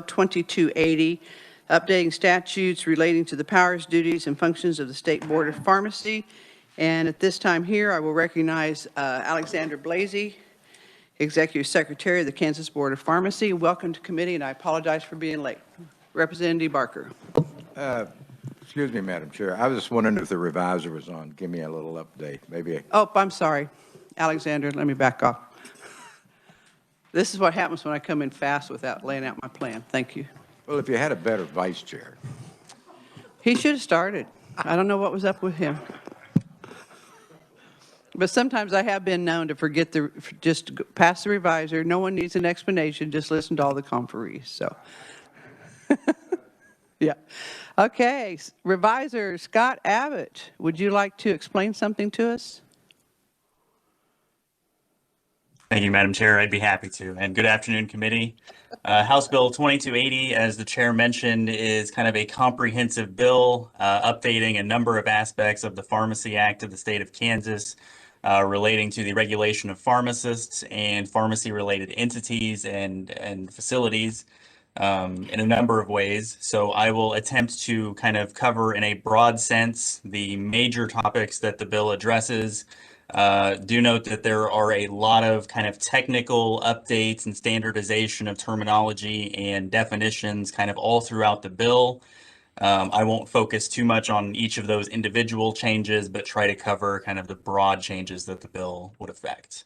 2280, updating statutes relating to the powers, duties, and functions of the State Board of Pharmacy. And at this time here, I will recognize Alexander Blasey, Executive Secretary of the Kansas Board of Pharmacy. Welcome to committee, and I apologize for being late. Representative Barker. Excuse me, Madam Chair. I was just wondering if the reviser was on. Give me a little update. Maybe. Oh, I'm sorry. Alexander, let me back off. This is what happens when I come in fast without laying out my plan. Thank you. Well, if you had a better vice chair. He should have started. I don't know what was up with him. But sometimes I have been known to forget just pass the reviser. No one needs an explanation. Just listen to all the conferees. So, yeah. Okay. Reviser Scott Abbott, would you like to explain something to us? Thank you, Madam Chair. I'd be happy to. And good afternoon, committee. House Bill 2280, as the chair mentioned, is kind of a comprehensive bill updating a number of aspects of the Pharmacy Act of the state of Kansas relating to the regulation of pharmacists and pharmacy-related entities and facilities in a number of ways. So I will attempt to kind of cover in a broad sense the major topics that the bill addresses. Do note that there are a lot of kind of technical updates and standardization of terminology and definitions kind of all throughout the bill. I won't focus too much on each of those individual changes, but try to cover kind of the broad changes that the bill would affect.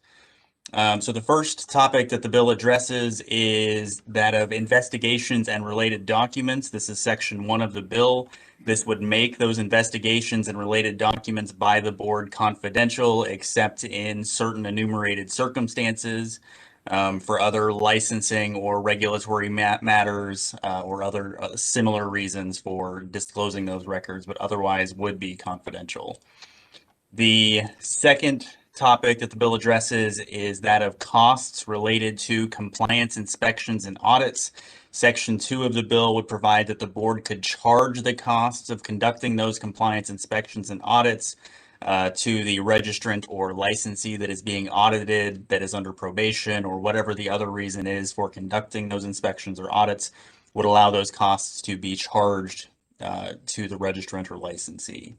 So the first topic that the bill addresses is that of investigations and related documents. This is section 1 of the bill. This would make those investigations and related documents by the board confidential, except in certain enumerated circumstances, for other licensing or regulatory matters or other similar reasons for disclosing those records, but otherwise would be confidential. The second topic that the bill addresses is that of costs related to compliance inspections and audits. Section 2 of the bill would provide that the board could charge the costs of conducting those compliance inspections and audits to the registrant or licensee that is being audited, that is under probation, or whatever the other reason is for conducting those inspections or audits, would allow those costs to be charged to the registrant or licensee.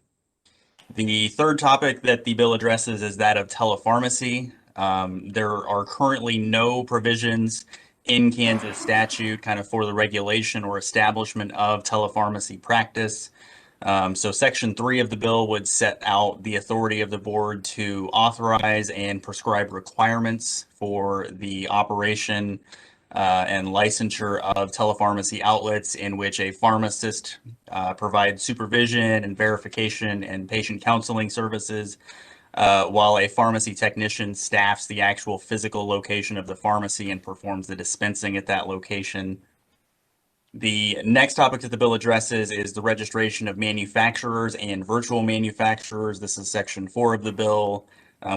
The third topic that the bill addresses is that of telepharmacy. There are currently no provisions in Kansas statute kind of for the regulation or establishment of telepharmacy practice. So section 3 of the bill would set out the authority of the board to authorize and prescribe requirements for the operation and licensure of telepharmacy outlets in which a pharmacist provides supervision and verification and patient counseling services, while a pharmacy technician staffs the actual physical location of the pharmacy and performs the dispensing at that location. The next topic that the bill addresses is the registration of manufacturers and virtual manufacturers. This is section 4 of the bill.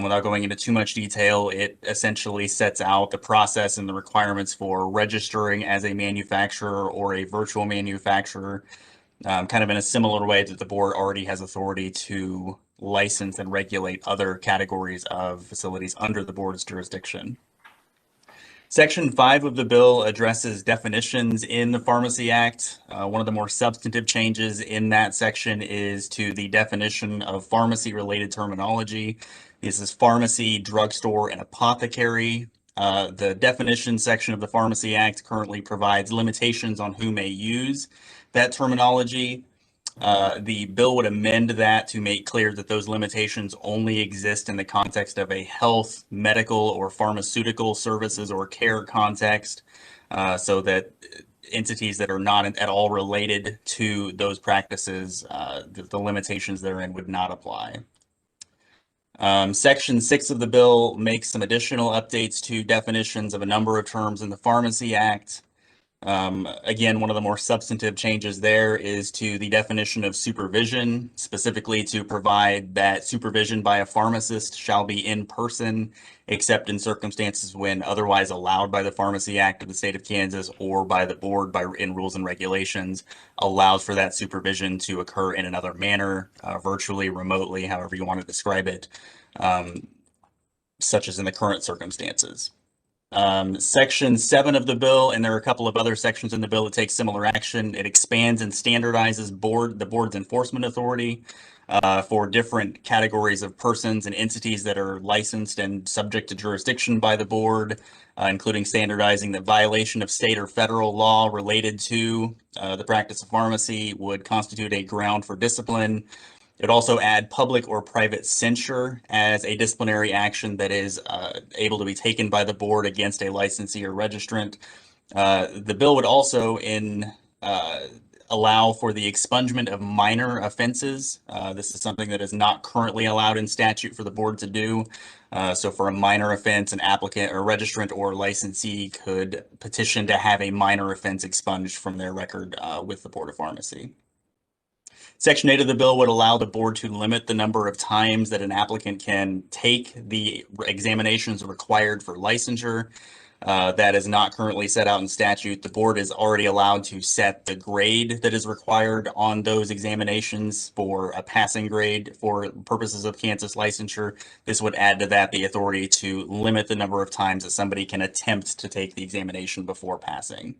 Without going into too much detail, it essentially sets out the process and the requirements for registering as a manufacturer or a virtual manufacturer, kind of in a similar way that the board already has authority to license and regulate other categories of facilities under the board's jurisdiction. Section 5 of the bill addresses definitions in the Pharmacy Act. One of the more substantive changes in that section is to the definition of pharmacy-related terminology. This is pharmacy, drugstore, and apothecary. The definition section of the Pharmacy Act currently provides limitations on who may use that terminology. The bill would amend that to make clear that those limitations only exist in the context of a health, medical, or pharmaceutical services or care context, so that entities that are not at all related to those practices, the limitations therein would not apply. Section 6 of the bill makes some additional updates to definitions of a number of terms in the Pharmacy Act. Again, one of the more substantive changes there is to the definition of supervision, specifically to provide that supervision by a pharmacist shall be in person, except in circumstances when otherwise allowed by the Pharmacy Act of the state of Kansas or by the board in rules and regulations, allows for that supervision to occur in another manner, virtually, remotely, however you want to describe it, such as in the current circumstances. Section 7 of the bill, and there are a couple of other sections in the bill that take similar action. It expands and standardizes the board's enforcement authority for different categories of persons and entities that are licensed and subject to jurisdiction by the board, including standardizing that violation of state or federal law related to the practice of pharmacy would constitute a ground for discipline. It also add public or private censure as a disciplinary action that is able to be taken by the board against a licensee or registrant. The bill would also allow for the expungement of minor offenses. This is something that is not currently allowed in statute for the board to do. So for a minor offense, an applicant or registrant or licensee could petition to have a minor offense expunged from their record with the Board of Pharmacy. Section 8 of the bill would allow the board to limit the number of times that an applicant can take the examinations required for licensure. That is not currently set out in statute. The board is already allowed to set the grade that is required on those examinations for a passing grade for purposes of Kansas licensure. This would add to that the authority to limit the number of times that somebody can attempt to take the examination before passing.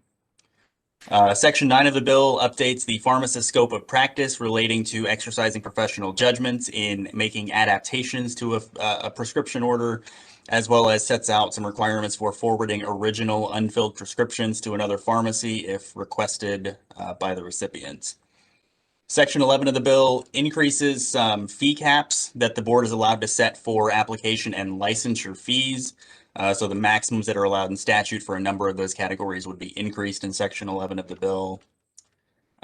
Section 9 of the bill updates the pharmacist scope of practice relating to exercising professional judgments in making adaptations to a prescription order, as well as sets out some requirements for forwarding original unfilled prescriptions to another pharmacy if requested by the recipient. Section 11 of the bill increases fee caps that the board is allowed to set for application and licensure fees. So the maximums that are allowed in statute for a number of those categories would be increased in Section 11 of the bill.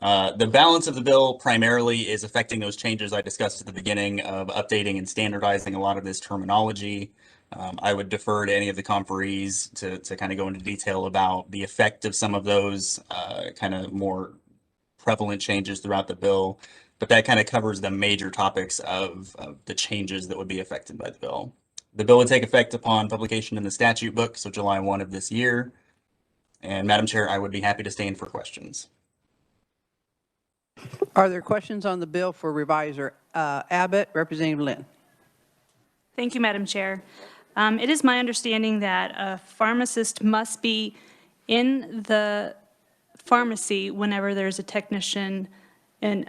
The balance of the bill primarily is affecting those changes I discussed at the beginning of updating and standardizing a lot of this terminology. I would defer to any of the conferees to kind of go into detail about the effect of some of those kind of more prevalent changes throughout the bill, but that kind of covers the major topics of the changes that would be affected by the bill. The bill would take effect upon publication in the statute book, so July 1 of this year. And Madam Chair, I would be happy to stand for questions. Are there questions on the bill for Reviser Abbott? Representative Lynn. Thank you, Madam Chair. It is my understanding that a pharmacist must be in the pharmacy whenever there's a technician and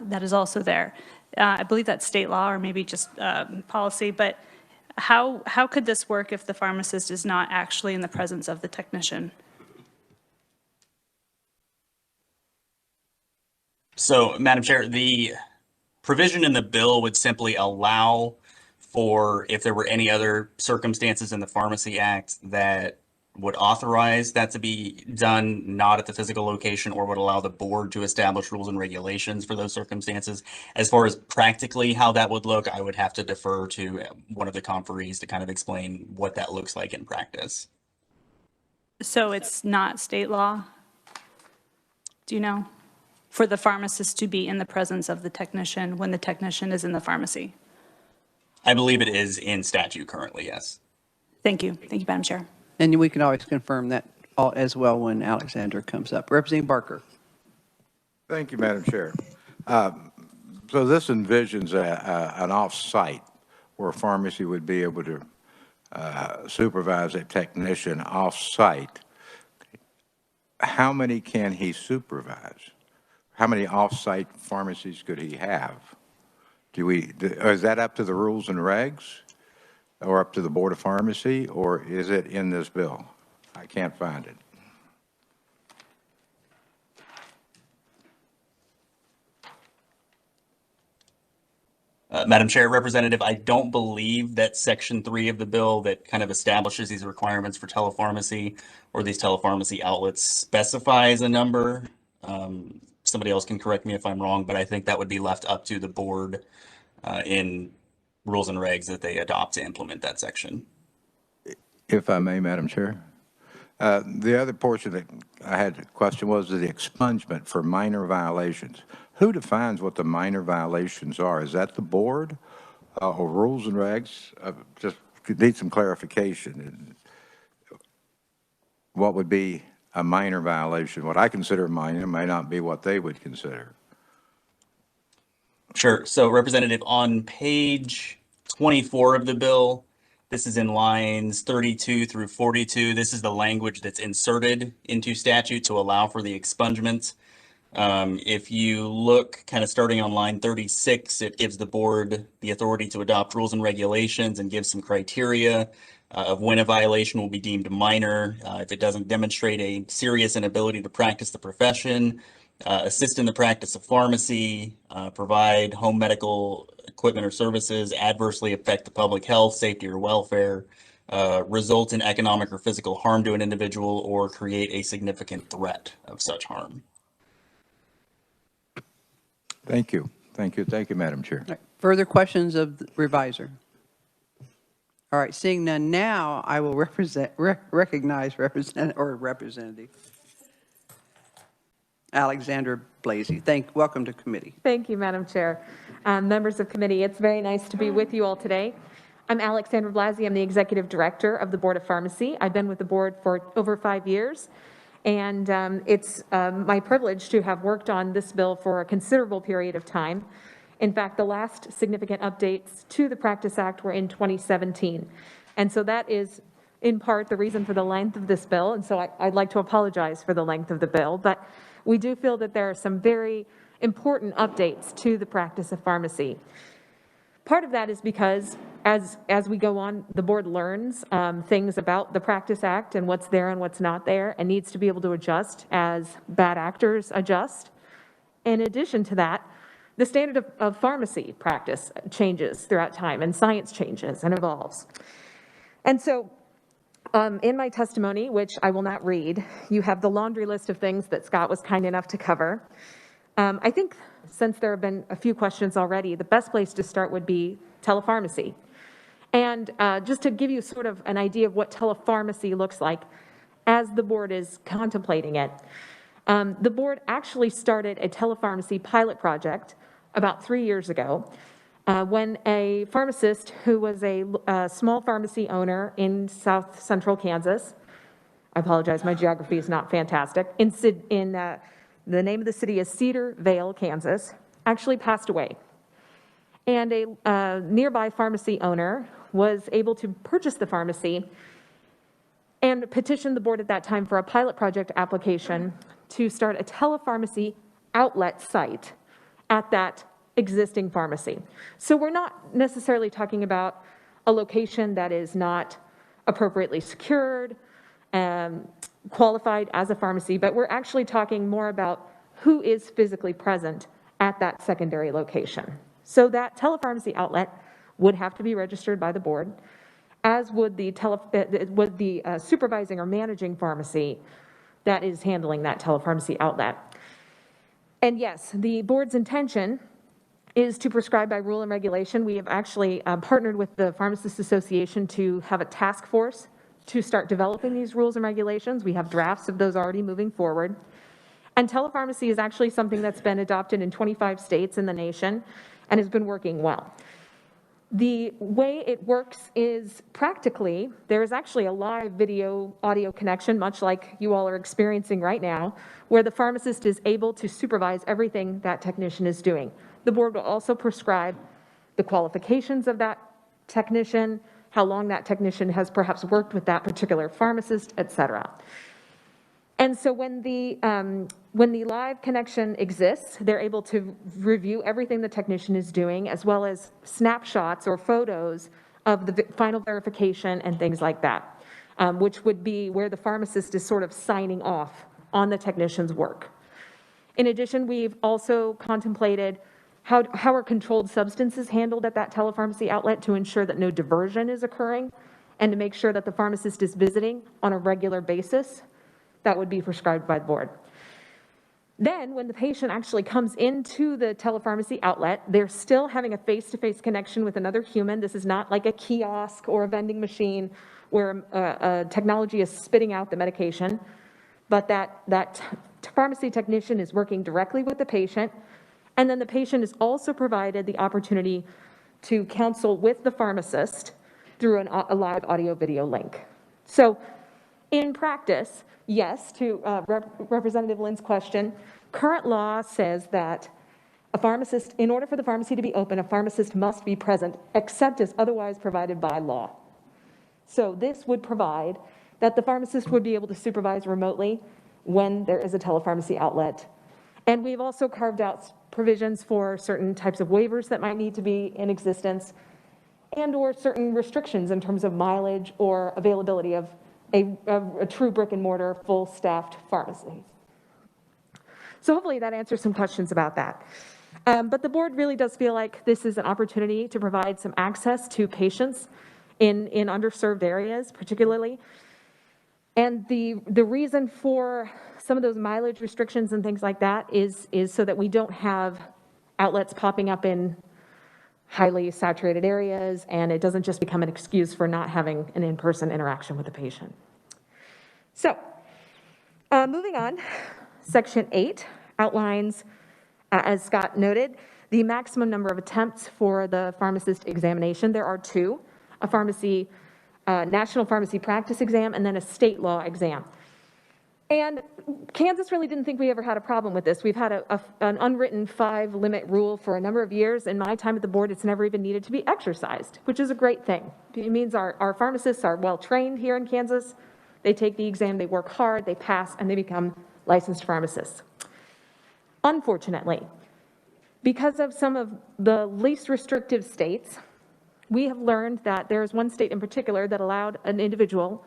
that is also there. I believe that's state law or maybe just policy, but how could this work if the pharmacist is not actually in the presence of the technician? So, Madam Chair, the provision in the bill would simply allow for if there were any other circumstances in the Pharmacy Act that would authorize that to be done not at the physical location, or would allow the board to establish rules and regulations for those circumstances. As far as practically how that would look, I would have to defer to one of the conferees to kind of explain what that looks like in practice. So it's not state law? Do you know? For the pharmacist to be in the presence of the technician when the technician is in the pharmacy? I believe it is in statute currently, yes. Thank you. Thank you, Madam Chair. And we can always confirm that as well when Alexander comes up. Representative Barker. Thank you, Madam Chair. So this envisions an off-site where a pharmacy would be able to supervise a technician off-site. How many can he supervise? How many off-site pharmacies could he have? Is that up to the rules and regs? Or up to the Board of Pharmacy, or is it in this bill? I can't find it. Madam Chair, Representative, I don't believe that Section 3 of the bill that kind of establishes these requirements for telepharmacy or these telepharmacy outlets specifies a number. Somebody else can correct me if I'm wrong, but I think that would be left up to the board in rules and regs that they adopt to implement that section. If I may, Madam Chair. The other portion that I had a question was the expungement for minor violations. Who defines what the minor violations are? Is that the board or rules and regs? Just need some clarification. What would be a minor violation? What I consider minor may not be what they would consider. Sure. So, Representative, on page 24 of the bill, This is in lines 32 through 42. This is the language that's inserted into statute to allow for the expungement. If you look kind of starting on line 36, it gives the board the authority to adopt rules and regulations and gives some criteria of when a violation will be deemed minor, if it doesn't demonstrate a serious inability to practice the profession, assist in the practice of pharmacy, provide home medical equipment or services, adversely affect the public health, safety, or welfare, result in economic or physical harm to an individual, or create a significant threat of such harm. Thank you. Thank you. Thank you, Madam Chair. All right, further questions of the reviser? All right, seeing none now, I will recognize Representative Alexander Blasey. Welcome to committee. Thank you, Madam Chair. Members of committee, it's very nice to be with you all today. I'm Alexander Blasey. I'm the Executive Director of the Board of Pharmacy. I've been with the board for over 5 years, and it's my privilege to have worked on this bill for a considerable period of time. In fact, the last significant updates to the Practice Act were in 2017. And so that is in part the reason for the length of this bill. And so I'd like to apologize for the length of the bill, but we do feel that there are some very important updates to the practice of pharmacy. Part of that is because as we go on, the board learns things about the Practice Act and what's there and what's not there, and needs to be able to adjust as bad actors adjust. In addition to that, the standard of pharmacy practice changes throughout time, and science changes and evolves. And so in my testimony, which I will not read, you have the laundry list of things that Scott was kind enough to cover. I think since there have been a few questions already, the best place to start would be telepharmacy. And just to give you sort of an idea of what telepharmacy looks like as the board is contemplating it, the board actually started a telepharmacy pilot project about 3 years ago when a pharmacist who was a small pharmacy owner in south central Kansas, I apologize, my geography is not fantastic, the name of the city is Cedar Vale, Kansas, actually passed away. And a nearby pharmacy owner was able to purchase the pharmacy and petitioned the board at that time for a pilot project application to start a telepharmacy outlet site at that existing pharmacy. So we're not necessarily talking about a location that is not appropriately secured, qualified as a pharmacy, but we're actually talking more about who is physically present at that secondary location. So that telepharmacy outlet would have to be registered by the board, as would the supervising or managing pharmacy that is handling that telepharmacy outlet. And yes, the board's intention is to prescribe by rule and regulation. We have actually partnered with the Pharmacists Association to have a task force to start developing these rules and regulations. We have drafts of those already moving forward. And telepharmacy is actually something that's been adopted in 25 states in the nation and has been working well. The way it works is practically, there is actually a live video audio connection, much like you all are experiencing right now, where the pharmacist is able to supervise everything that technician is doing. The board will also prescribe the qualifications of that technician, how long that technician has perhaps worked with that particular pharmacist, et cetera. And so when the live connection exists, they're able to review everything the technician is doing, as well as snapshots or photos of the final verification and things like that, which would be where the pharmacist is sort of signing off on the technician's work. In addition, we've also contemplated how are controlled substances handled at that telepharmacy outlet to ensure that no diversion is occurring, and to make sure that the pharmacist is visiting on a regular basis. That would be prescribed by the board. Then when the patient actually comes into the telepharmacy outlet, they're still having a face-to-face connection with another human. This is not like a kiosk or a vending machine where technology is spitting out the medication, but that pharmacy technician is working directly with the patient. And then the patient is also provided the opportunity to counsel with the pharmacist through a live audio video link. So in practice, yes, to Representative Lynn's question, current law says that a pharmacist, in order for the pharmacy to be open, a pharmacist must be present, except as otherwise provided by law. So this would provide that the pharmacist would be able to supervise remotely when there is a telepharmacy outlet. And we've also carved out provisions for certain types of waivers that might need to be in existence and/or certain restrictions in terms of mileage or availability of a true brick and mortar, full staffed pharmacy. So hopefully that answers some questions about that. But the board really does feel like this is an opportunity to provide some access to patients in underserved areas, particularly. And the reason for some of those mileage restrictions and things like that is so that we don't have outlets popping up in highly saturated areas, and it doesn't just become an excuse for not having an in-person interaction with the patient. So, moving on, Section 8 outlines, as Scott noted, the maximum number of attempts for the pharmacist examination. There are two, a national pharmacy practice exam and then a state law exam. And Kansas really didn't think we ever had a problem with this. We've had an unwritten 5-limit rule for a number of years. In my time at the board, it's never even needed to be exercised, which is a great thing. It means our pharmacists are well trained here in Kansas. They take the exam, they work hard, they pass, and they become licensed pharmacists. Unfortunately, because of some of the least restrictive states, we have learned that there is one state in particular that allowed an individual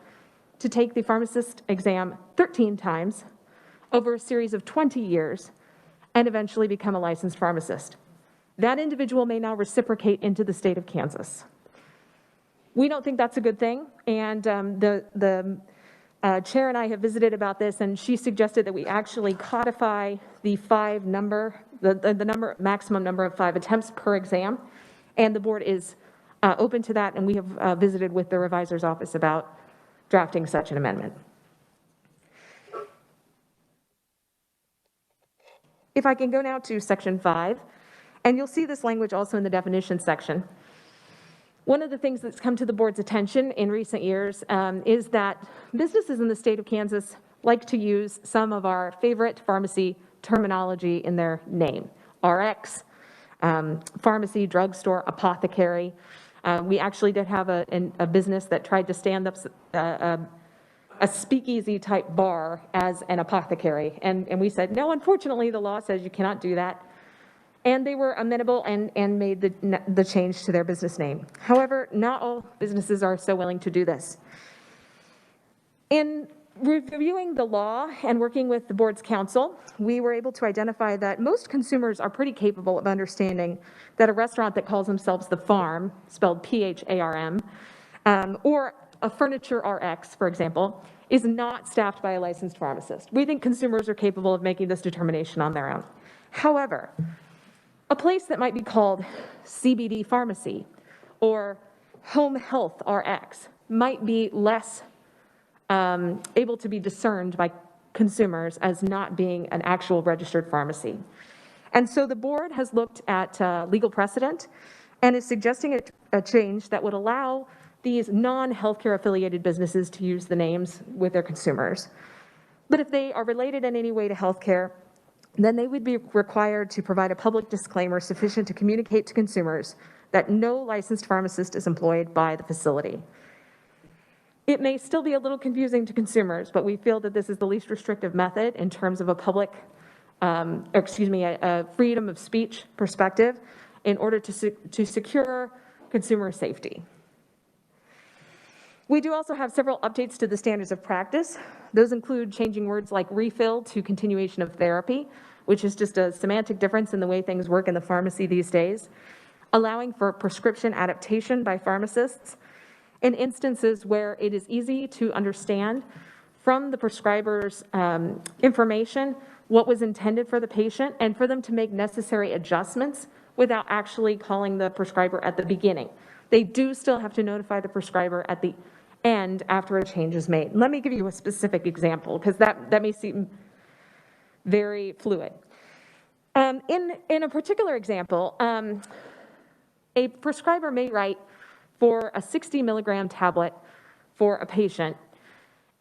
to take the pharmacist exam 13 times over a series of 20 years and eventually become a licensed pharmacist. That individual may now reciprocate into the state of Kansas. We don't think that's a good thing, and the chair and I have visited about this, and she suggested that we actually codify the maximum number of 5 attempts per exam, and the board is open to that, and we have visited with the revisor's office about drafting such an amendment. If I can go now to Section 5, and you'll see this language also in the definition section. One of the things that's come to the board's attention in recent years is that businesses in the state of Kansas like to use some of our favorite pharmacy terminology in their name. RX, pharmacy, drugstore, apothecary. We actually did have a business that tried to stand up a speakeasy type bar as an apothecary. And we said, no, unfortunately, the law says you cannot do that. And they were amenable and made the change to their business name. However, not all businesses are so willing to do this. In reviewing the law and working with the board's counsel, we were able to identify that most consumers are pretty capable of understanding that a restaurant that calls themselves The Farm, spelled P-H-A-R-M, or a Furniture RX, for example, is not staffed by a licensed pharmacist. We think consumers are capable of making this determination on their own. However, a place that might be called CBD Pharmacy or Home Health RX might be less able to be discerned by consumers as not being an actual registered pharmacy. And so the board has looked at legal precedent and is suggesting a change that would allow these non-healthcare affiliated businesses to use the names with their consumers. But if they are related in any way to healthcare, then they would be required to provide a public disclaimer sufficient to communicate to consumers that no licensed pharmacist is employed by the facility. It may still be a little confusing to consumers, but we feel that this is the least restrictive method in terms of a a freedom of speech perspective in order to secure consumer safety. We do also have several updates to the standards of practice. Those include changing words like refill to continuation of therapy, which is just a semantic difference in the way things work in the pharmacy these days, allowing for prescription adaptation by pharmacists in instances where it is easy to understand from the prescriber's information what was intended for the patient and for them to make necessary adjustments without actually calling the prescriber at the beginning. They do still have to notify the prescriber at the end after a change is made. Let me give you a specific example because that may seem very fluid. In a particular example, a prescriber may write for a 60 milligram tablet for a patient,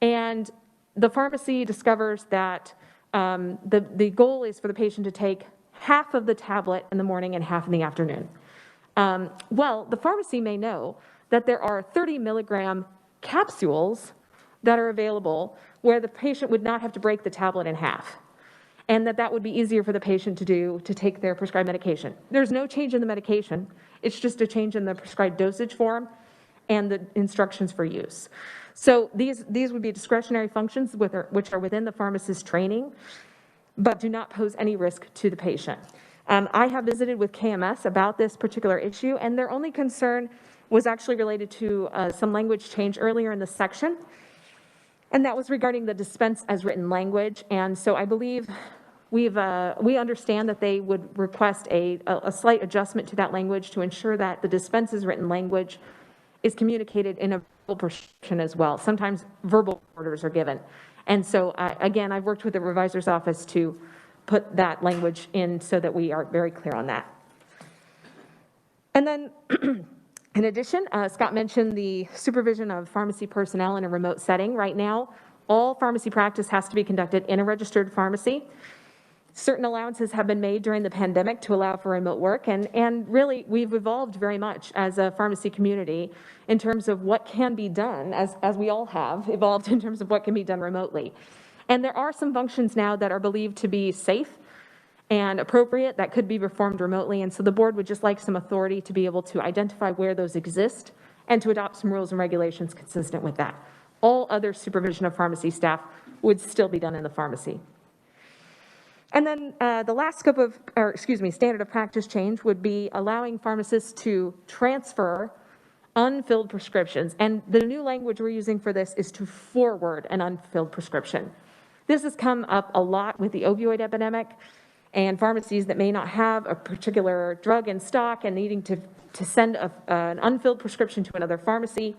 and the pharmacy discovers that the goal is for the patient to take half of the tablet in the morning and half in the afternoon. Well, the pharmacy may know that there are 30 milligram capsules that are available where the patient would not have to break the tablet in half, and that would be easier for the patient to do to take their prescribed medication. There's no change in the medication. It's just a change in the prescribed dosage form and the instructions for use. So these would be discretionary functions which are within the pharmacist training, but do not pose any risk to the patient. I have visited with KMS about this particular issue, and their only concern was actually related to some language change earlier in the section, and that was regarding the dispense as written language. And so I believe we understand that they would request a slight adjustment to that language to ensure that the dispense as written language is communicated in a verbal prescription as well. Sometimes verbal orders are given. And so, again, I've worked with the revisor's office to put that language in so that we are very clear on that. And then, in addition, Scott mentioned the supervision of pharmacy personnel in a remote setting. Right now, all pharmacy practice has to be conducted in a registered pharmacy. Certain allowances have been made during the pandemic to allow for remote work, and really we've evolved very much as a pharmacy community in terms of what can be done, as we all have evolved in terms of what can be done remotely. And there are some functions now that are believed to be safe and appropriate that could be performed remotely, and so the board would just like some authority to be able to identify where those exist and to adopt some rules and regulations consistent with that. All other supervision of pharmacy staff would still be done in the pharmacy. And then the last standard of practice change would be allowing pharmacists to transfer unfilled prescriptions. And the new language we're using for this is to forward an unfilled prescription. This has come up a lot with the opioid epidemic and pharmacies that may not have a particular drug in stock and needing to send an unfilled prescription to another pharmacy.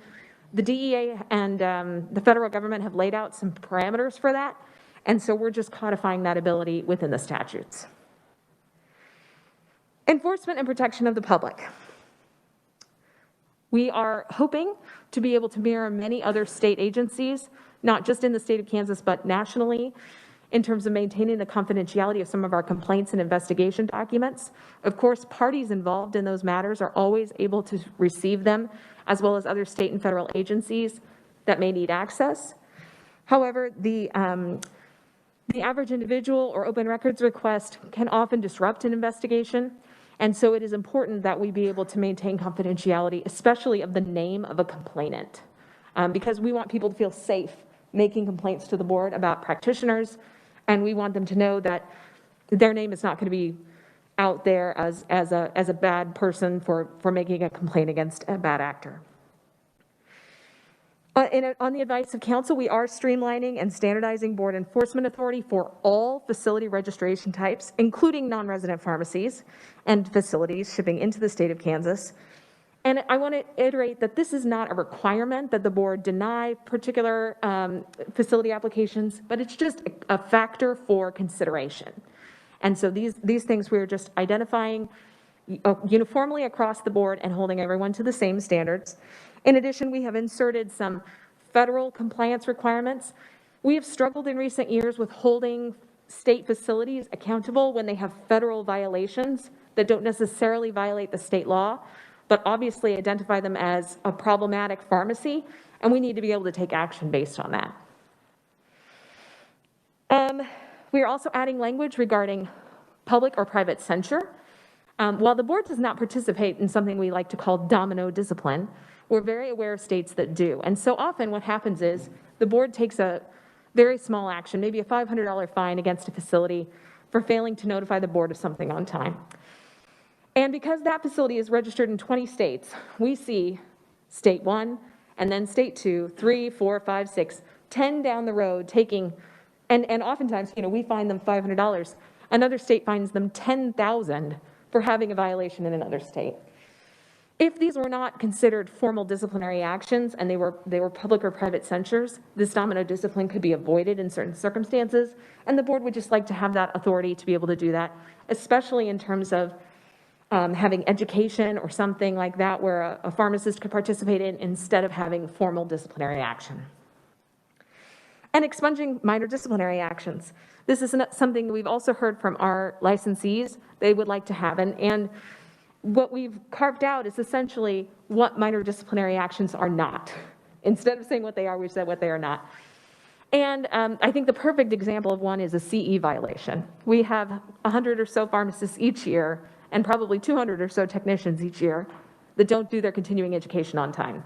The DEA and the federal government have laid out some parameters for that. And so we're just codifying that ability within the statutes. Enforcement and protection of the public. We are hoping to be able to mirror many other state agencies, not just in the state of Kansas, but nationally, in terms of maintaining the confidentiality of some of our complaints and investigation documents. Of course, parties involved in those matters are always able to receive them, as well as other state and federal agencies that may need access. However, the average individual or open records request can often disrupt an investigation, and so it is important that we be able to maintain confidentiality, especially of the name of a complainant, because we want people to feel safe making complaints to the board about practitioners, and we want them to know that their name is not going to be out there as a bad person for making a complaint against a bad actor. On the advice of council, we are streamlining and standardizing board enforcement authority for all facility registration types, including non-resident pharmacies and facilities shipping into the state of Kansas. And I want to iterate that this is not a requirement that the board deny particular facility applications, but it's just a factor for consideration. And so these things we're just identifying uniformly across the board and holding everyone to the same standards. In addition, we have inserted some federal compliance requirements. We have struggled in recent years with holding state facilities accountable when they have federal violations that don't necessarily violate the state law, but obviously identify them as a problematic pharmacy, and we need to be able to take action based on that. We are also adding language regarding public or private censure. While the board does not participate in something we like to call domino discipline, we're very aware of states that do. And so often what happens is the board takes a very small action, maybe a $500 fine against a facility for failing to notify the board of something on time. And because that facility is registered in 20 states, we see state 1, and then state 2, 3, 4, 5, 6, 10 down the road taking, and oftentimes, we fine them $500. Another state fines them $10,000 for having a violation in another state. If these were not considered formal disciplinary actions and they were public or private censures, this domino discipline could be avoided in certain circumstances, and the board would just like to have that authority to be able to do that, especially in terms of having education or something like that where a pharmacist could participate in instead of having formal disciplinary action. And expunging minor disciplinary actions. This is something we've also heard from our licensees they would like to have, and what we've carved out is essentially what minor disciplinary actions are not. Instead of saying what they are, we've said what they are not. And I think the perfect example of one is a CE violation. We have 100 or so pharmacists each year, and probably 200 or so technicians each year that don't do their continuing education on time.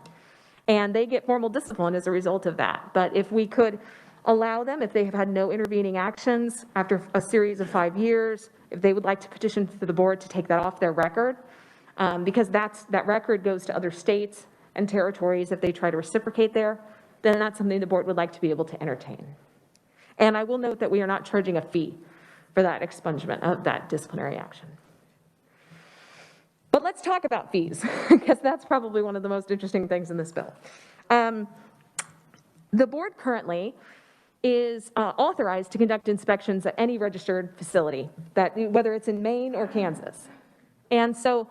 And they get formal discipline as a result of that. But if we could allow them, if they have had no intervening actions after a series of 5 years, if they would like to petition to the board to take that off their record, because that record goes to other states and territories if they try to reciprocate there, then that's something the board would like to be able to entertain. And I will note that we are not charging a fee for that expungement of that disciplinary action. But let's talk about fees, because that's probably one of the most interesting things in this bill. The board currently is authorized to conduct inspections at any registered facility, whether it's in Maine or Kansas. And so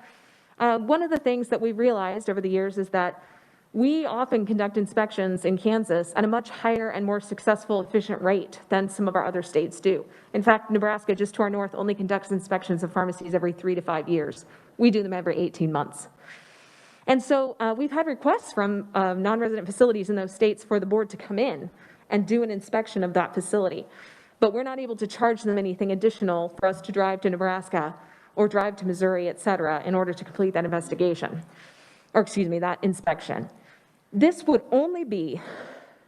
one of the things that we've realized over the years is that we often conduct inspections in Kansas at a much higher and more successful, efficient rate than some of our other states do. In fact, Nebraska, just to our north, only conducts inspections of pharmacies every 3 to 5 years. We do them every 18 months. And so we've had requests from non-resident facilities in those states for the board to come in and do an inspection of that facility. But we're not able to charge them anything additional for us to drive to Nebraska or drive to Missouri, et cetera, in order to complete that investigation, or excuse me, that inspection. This would only be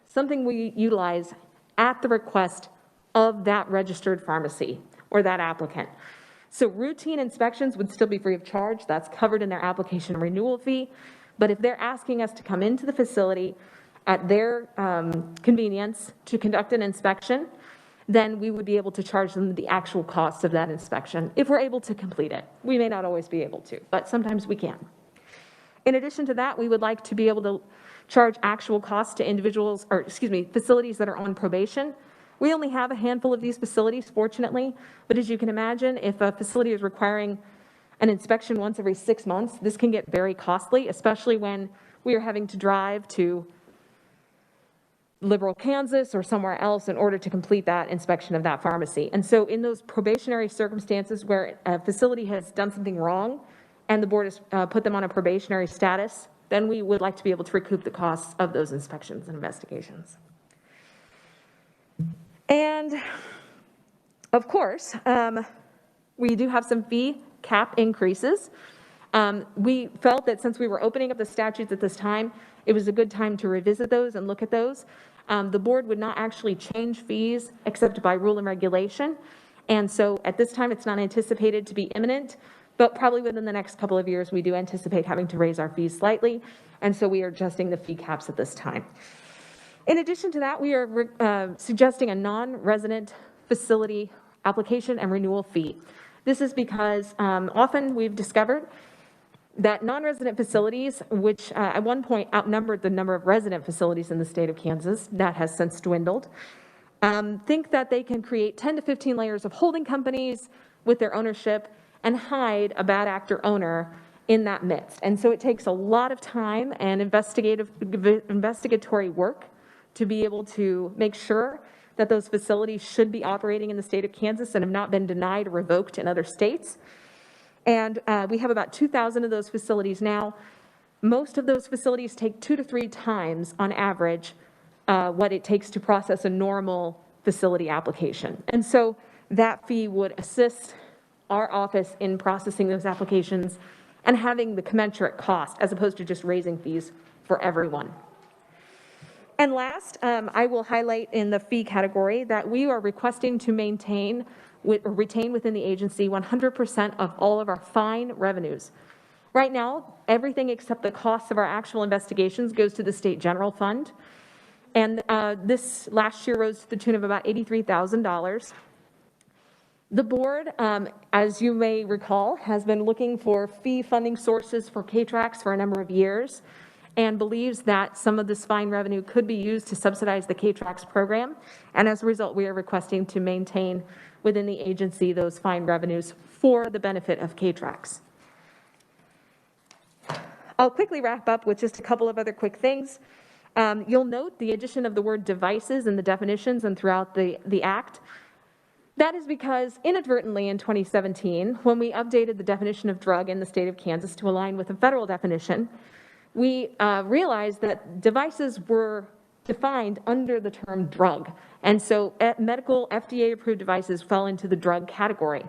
something we utilize at the request of that registered pharmacy or that applicant. So routine inspections would still be free of charge. That's covered in their application renewal fee. But if they're asking us to come into the facility at their convenience to conduct an inspection, then we would be able to charge them the actual cost of that inspection if we're able to complete it. We may not always be able to, but sometimes we can. In addition to that, we would like to be able to charge actual costs to individuals, or excuse me, facilities that are on probation. We only have a handful of these facilities, fortunately, but as you can imagine, if a facility is requiring an inspection once every 6 months, this can get very costly, especially when we are having to drive to Liberal, Kansas, or somewhere else in order to complete that inspection of that pharmacy. And so in those probationary circumstances where a facility has done something wrong and the board has put them on a probationary status, then we would like to be able to recoup the costs of those inspections and investigations. And of course, we do have some fee cap increases. We felt that since we were opening up the statutes at this time, it was a good time to revisit those and look at those. The board would not actually change fees except by rule and regulation. And so at this time, it's not anticipated to be imminent, but probably within the next couple of years, we do anticipate having to raise our fees slightly. And so we are adjusting the fee caps at this time. In addition to that, we are suggesting a non-resident facility application and renewal fee. This is because often we've discovered that non-resident facilities, which at one point outnumbered the number of resident facilities in the state of Kansas, that has since dwindled, think that they can create 10 to 15 layers of holding companies with their ownership and hide a bad actor owner in that midst. And so it takes a lot of time and investigatory work to be able to make sure that those facilities should be operating in the state of Kansas and have not been denied or revoked in other states. And we have about 2,000 of those facilities now. Most of those facilities take 2 to 3 times on average what it takes to process a normal facility application. And so that fee would assist our office in processing those applications and having the commensurate cost as opposed to just raising fees for everyone. And last, I will highlight in the fee category that we are requesting to retain within the agency 100% of all of our fine revenues. Right now, everything except the costs of our actual investigations goes to the state general fund. And this last year rose to the tune of about $83,000. The board, as you may recall, has been looking for fee funding sources for KTRACs for a number of years and believes that some of this fine revenue could be used to subsidize the KTRACs program. And as a result, we are requesting to maintain within the agency those fine revenues for the benefit of KTRACs. I'll quickly wrap up with just a couple of other quick things. You'll note the addition of the word devices in the definitions and throughout the act. That is because inadvertently in 2017, when we updated the definition of drug in the state of Kansas to align with the federal definition, we realized that devices were defined under the term drug. And so medical FDA-approved devices fell into the drug category.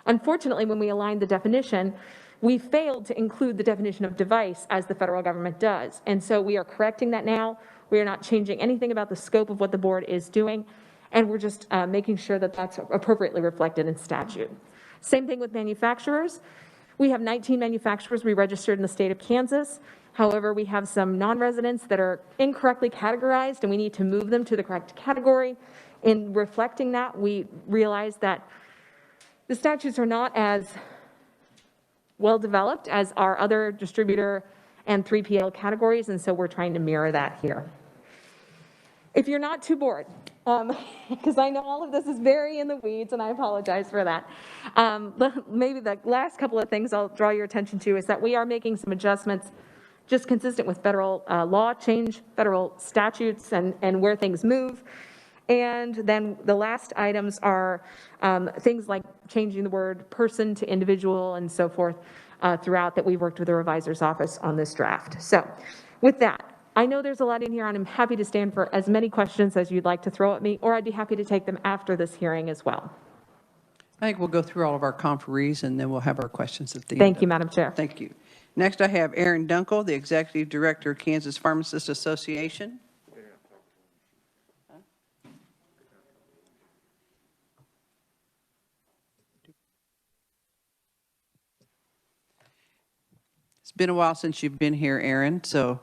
Unfortunately, when we aligned the definition, we failed to include the definition of device as the federal government does. And so we are correcting that now. We are not changing anything about the scope of what the board is doing, and we're just making sure that that's appropriately reflected in statute. Same thing with manufacturers. We have 19 manufacturers we registered in the state of Kansas. However, we have some non-residents that are incorrectly categorized, and we need to move them to the correct category. In reflecting that, we realize that the statutes are not as well developed as our other distributor and 3PL categories, and so we're trying to mirror that here. If you're not too bored, because I know all of this is very in the weeds, and I apologize for that. Maybe the last couple of things I'll draw your attention to is that we are making some adjustments just consistent with federal law change, federal statutes, and where things move. And then the last items are things like changing the word person to individual and so forth throughout that we worked with the revisor's office on this draft. So with that, I know there's a lot in here, and I'm happy to stand for as many questions as you'd like to throw at me, or I'd be happy to take them after this hearing as well. I think we'll go through all of our conferees, and then we'll have our questions at the end. Thank you, Madam Chair. Thank you. Next, I have Aaron Dunkle, the Executive Director of Kansas Pharmacists Association. It's been a while since you've been here, Aaron, so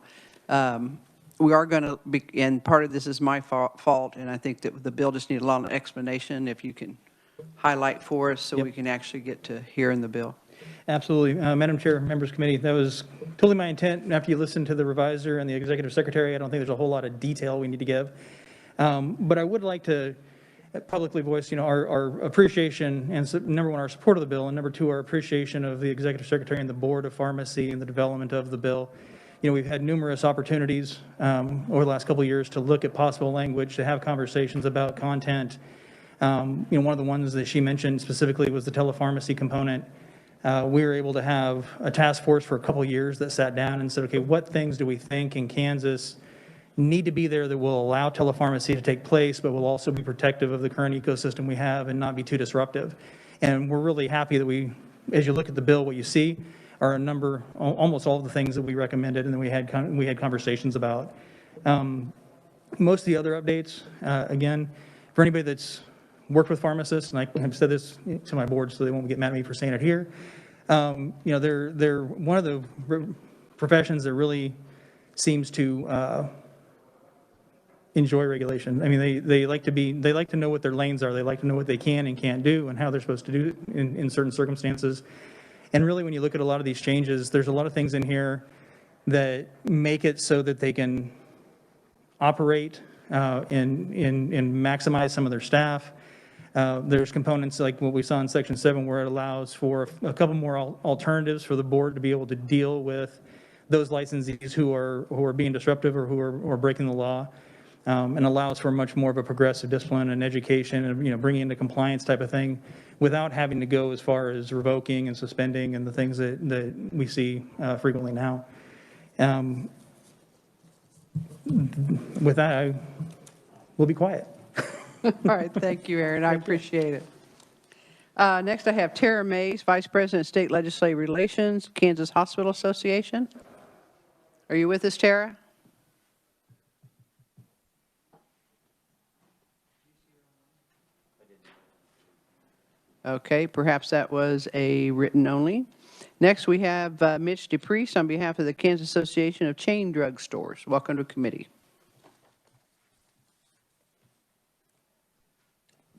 we are going to be, and part of this is my fault, and I think that the bill just needs a lot of explanation. If you can highlight for us so we can actually get to hearing the bill. Absolutely. Madam Chair, members committee, that was totally my intent. After you listen to the revisor and the executive secretary, I don't think there's a whole lot of detail we need to give. But I would like to publicly voice, our appreciation, and number one, our support of the bill, and number two, our appreciation of the executive secretary and the board of pharmacy and the development of the bill. We've had numerous opportunities over the last couple of years to look at possible language, to have conversations about content. One of the ones that she mentioned specifically was the telepharmacy component. We were able to have a task force for a couple of years that sat down and said, okay, what things do we think in Kansas need to be there that will allow telepharmacy to take place, but will also be protective of the current ecosystem we have and not be too disruptive. And we're really happy that as you look at the bill, what you see are almost all of the things that we recommended and that we had conversations about. Most of the other updates, again, for anybody that's worked with pharmacists, and I have said this to my board so they won't get mad at me for saying it here, they're one of the professions that really seems to enjoy regulation. I mean, they like to know what their lanes are. They like to know what they can and can't do and how they're supposed to do it in certain circumstances. And really, when you look at a lot of these changes, there's a lot of things in here that make it so that they can operate and maximize some of their staff. There's components like what we saw in Section 7 where it allows for a couple more alternatives for the board to be able to deal with those licensees who are being disruptive or who are breaking the law, and allows for much more of a progressive discipline and education and bringing into compliance type of thing without having to go as far as revoking and suspending and the things that we see frequently now. With that, I will be quiet. All right, thank you, Aaron. I appreciate it. Next, I have Tara Mays, Vice President, State Legislative Relations, Kansas Hospital Association. Are you with us, Tara? Okay, perhaps that was a written only. Next, we have Mitch Dupries on behalf of the Kansas Association of Chain Drug Stores. Welcome to committee.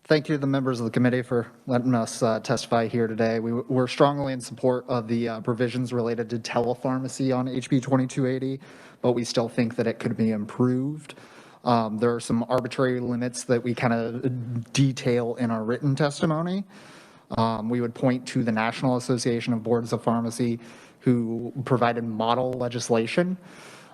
Thank you to the members of the committee for letting us testify here today. We're strongly in support of the provisions related to telepharmacy on HB 2280, but we still think that it could be improved. There are some arbitrary limits that we kind of detail in our written testimony. We would point to the National Association of Boards of Pharmacy, who provided model legislation,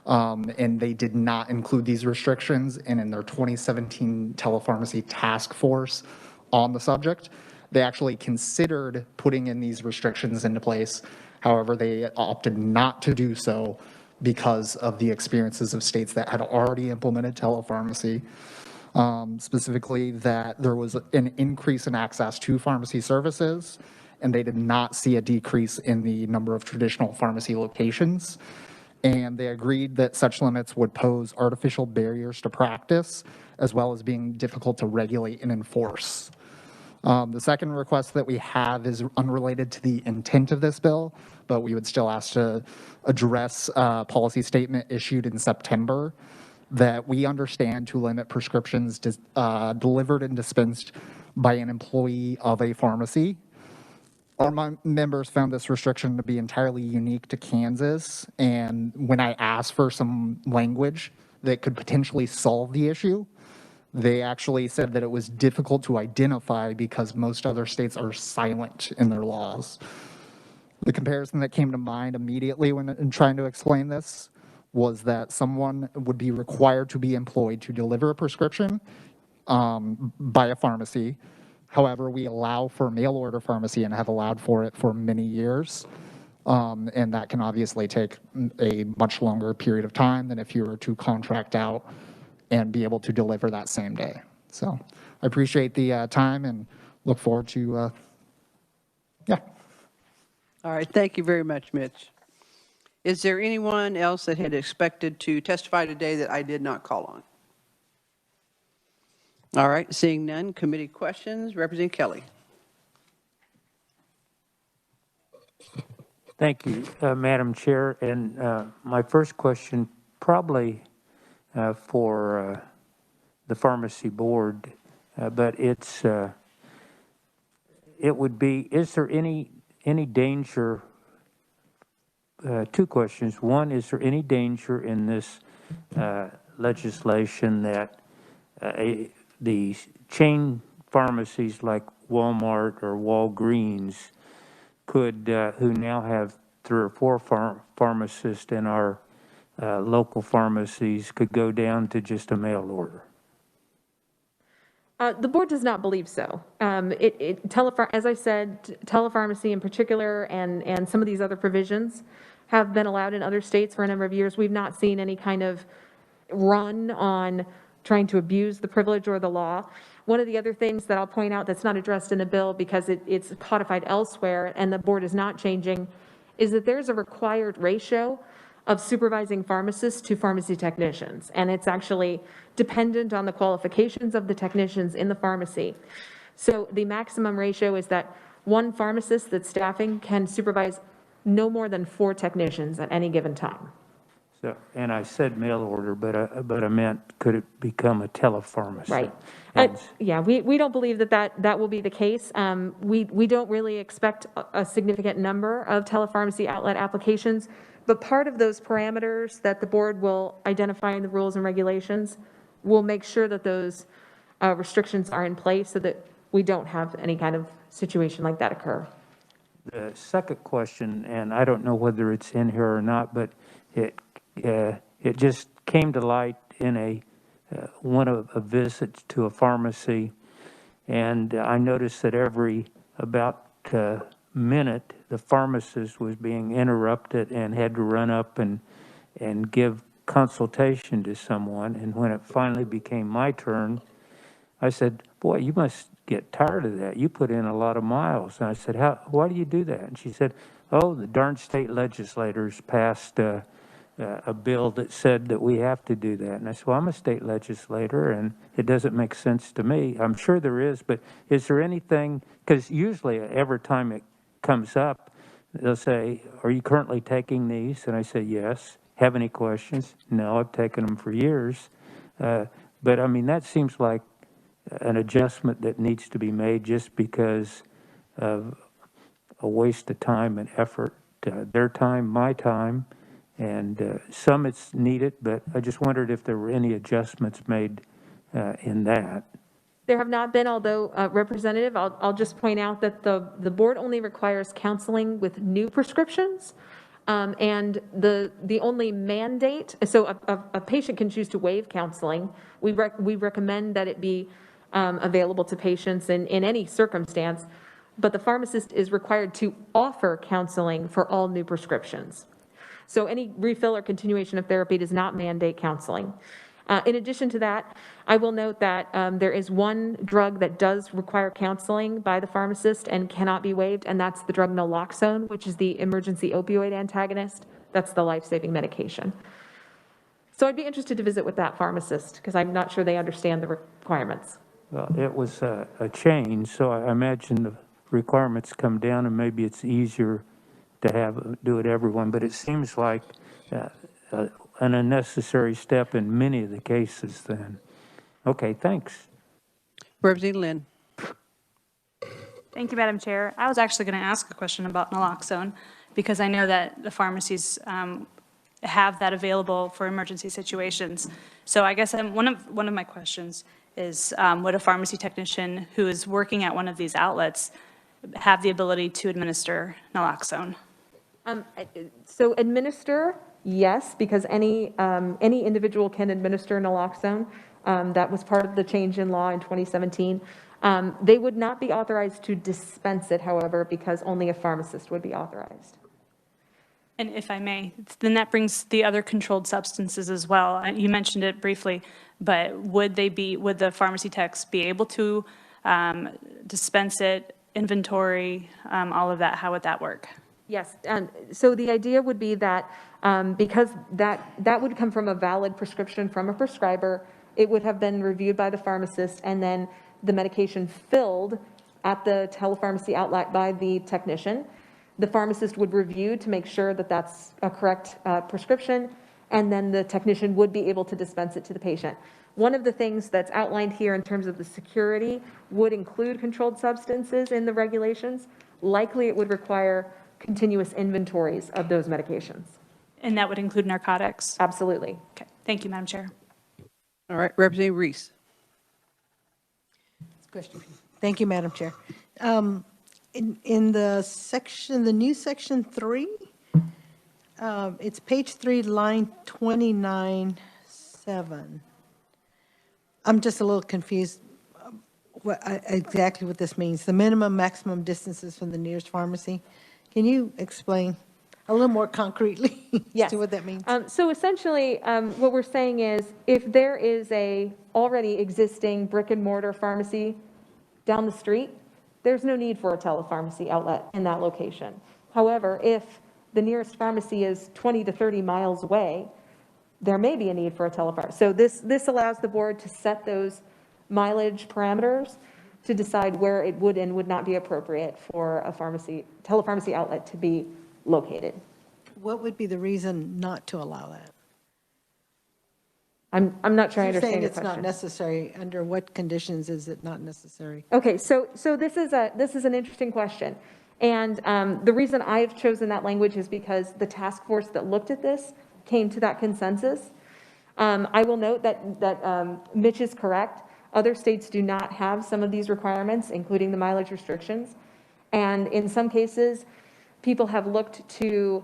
and they did not include these restrictions. And in their 2017 telepharmacy task force on the subject, they actually considered putting in these restrictions into place. However, they opted not to do so because of the experiences of states that had already implemented telepharmacy. Specifically that there was an increase in access to pharmacy services, and they did not see a decrease in the number of traditional pharmacy locations. And they agreed that such limits would pose artificial barriers to practice, as well as being difficult to regulate and enforce. The second request that we have is unrelated to the intent of this bill, but we would still ask to address a policy statement issued in September that we understand to limit prescriptions delivered and dispensed by an employee of a pharmacy. Our members found this restriction to be entirely unique to Kansas, and when I asked for some language that could potentially solve the issue, they actually said that it was difficult to identify because most other states are silent in their laws. The comparison that came to mind immediately when trying to explain this was that someone would be required to be employed to deliver a prescription by a pharmacy. However, we allow for mail order pharmacy and have allowed for it for many years. And that can obviously take a much longer period of time than if you were to contract out and be able to deliver that same day. So I appreciate the time and look forward to, yeah. All right, thank you very much, Mitch. Is there anyone else that had expected to testify today that I did not call on? All right, seeing none, committee questions. Representative Kelly. Thank you, Madam Chair. And my first question probably for the Pharmacy Board, but it would be, is there any danger? Two questions. One, is there any danger in this legislation that the chain pharmacies like Walmart or Walgreens could, who now have 3 or 4 pharmacists in our local pharmacies, could go down to just a mail order? The board does not believe so. As I said, telepharmacy in particular and some of these other provisions have been allowed in other states for a number of years. We've not seen any kind of run on trying to abuse the privilege or the law. One of the other things that I'll point out that's not addressed in the bill because it's codified elsewhere and the board is not changing is that there's a required ratio of supervising pharmacists to pharmacy technicians. And it's actually dependent on the qualifications of the technicians in the pharmacy. So the maximum ratio is that 1 pharmacist that's staffing can supervise no more than 4 technicians at any given time. So, and I said mail order, but I meant, could it become a telepharmacy? Right. Yeah, we don't believe that will be the case. We don't really expect a significant number of telepharmacy outlet applications, but part of those parameters that the board will identify in the rules and regulations will make sure that those restrictions are in place so that we don't have any kind of situation like that occur. The second question, and I don't know whether it's in here or not, but it just came to light in a visit to a pharmacy, and I noticed that every about minute the pharmacist was being interrupted and had to run up and give consultation to someone. And when it finally became my turn, I said, "Boy, you must get tired of that. You put in a lot of miles." And I said, why do you do that? And she said, "Oh, the darn state legislators passed a bill that said that we have to do that." And I said, "Well, I'm a state legislator, and it doesn't make sense to me." I'm sure there is, but is there anything, because usually every time it comes up, they'll say, "Are you currently taking these?" And I say, "Yes." "Have any questions?" "No, I've taken them for years." But I mean, that seems like an adjustment that needs to be made just because of a waste of time and effort, their time, my time, and some it's needed, but I just wondered if there were any adjustments made in that. There have not been, although Representative, I'll just point out that the board only requires counseling with new prescriptions. And the only mandate, so a patient can choose to waive counseling. We recommend that it be available to patients in any circumstance, but the pharmacist is required to offer counseling for all new prescriptions. So any refill or continuation of therapy does not mandate counseling. In addition to that, I will note that there is one drug that does require counseling by the pharmacist and cannot be waived, and that's the drug Naloxone, which is the emergency opioid antagonist. That's the life-saving medication. So I'd be interested to visit with that pharmacist because I'm not sure they understand the requirements. Well, it was a change, so I imagine the requirements come down and maybe it's easier to do it everyone, but it seems like an unnecessary step in many of the cases then. Okay, thanks. Representative Lynn. Thank you, Madam Chair. I was actually going to ask a question about naloxone because I know that the pharmacies have that available for emergency situations. So I guess one of my questions is, would a pharmacy technician who is working at one of these outlets have the ability to administer naloxone? So administer, yes, because any individual can administer naloxone. That was part of the change in law in 2017. They would not be authorized to dispense it, however, because only a pharmacist would be authorized. And if I may, then that brings the other controlled substances as well. You mentioned it briefly, but would the pharmacy techs be able to dispense it, inventory, all of that? How would that work? Yes, so the idea would be that because that would come from a valid prescription from a prescriber, it would have been reviewed by the pharmacist, and then the medication filled at the telepharmacy outlet by the technician. The pharmacist would review to make sure that that's a correct prescription, and then the technician would be able to dispense it to the patient. One of the things that's outlined here in terms of the security would include controlled substances in the regulations. Likely it would require continuous inventories of those medications. And that would include narcotics? Absolutely. Okay, thank you, Madam Chair. All right, Representative Reese. Thank you, Madam Chair. In the section, the new section 3, it's page 3, line 29-7. I'm just a little confused exactly what this means. The minimum, maximum distances from the nearest pharmacy. Can you explain a little more concretely Yes. to what that means? So essentially, what we're saying is if there is a already existing brick and mortar pharmacy down the street, there's no need for a telepharmacy outlet in that location. However, if the nearest pharmacy is 20 to 30 miles away, there may be a need for a telepharmacy. So this allows the board to set those mileage parameters to decide where it would and would not be appropriate for a telepharmacy outlet to be located. What would be the reason not to allow that? I'm not sure I You're understand saying your it's not question. necessary. Under what conditions is it not necessary? Okay, so this is an interesting question. And the reason I've chosen that language is because the task force that looked at this came to that consensus. I will note that Mitch is correct. Other states do not have some of these requirements, including the mileage restrictions. And in some cases, people have looked to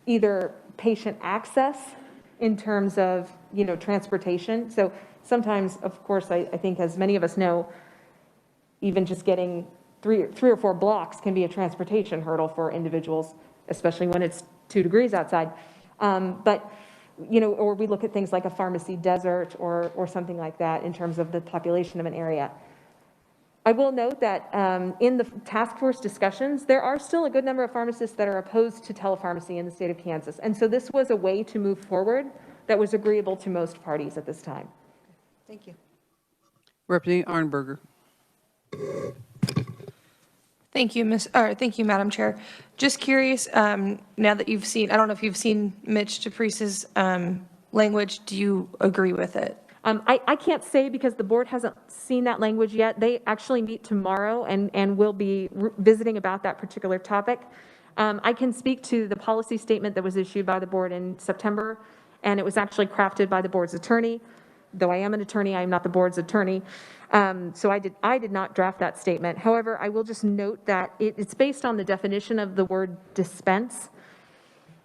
either patient access in terms of, transportation. So sometimes, of course, I think as many of us know, even just getting three or four blocks can be a transportation hurdle for individuals, especially when it's 2 degrees outside. Or we look at things like a pharmacy desert or something like that in terms of the population of an area. I will note that in the task force discussions, there are still a good number of pharmacists that are opposed to telepharmacy in the state of Kansas. And so this was a way to move forward that was agreeable to most parties at this time. Thank you. Representative Arnberger. Thank you, Madam Chair. Just curious, now that you've seen, I don't know if you've seen Mitch Dupries's language, do you agree with it? I can't say because the board hasn't seen that language yet. They actually meet tomorrow and will be visiting about that particular topic. I can speak to the policy statement that was issued by the board in September, and it was actually crafted by the board's attorney. Though I am an attorney, I am not the board's attorney. So I did not draft that statement. However, I will just note that it's based on the definition of the word dispense.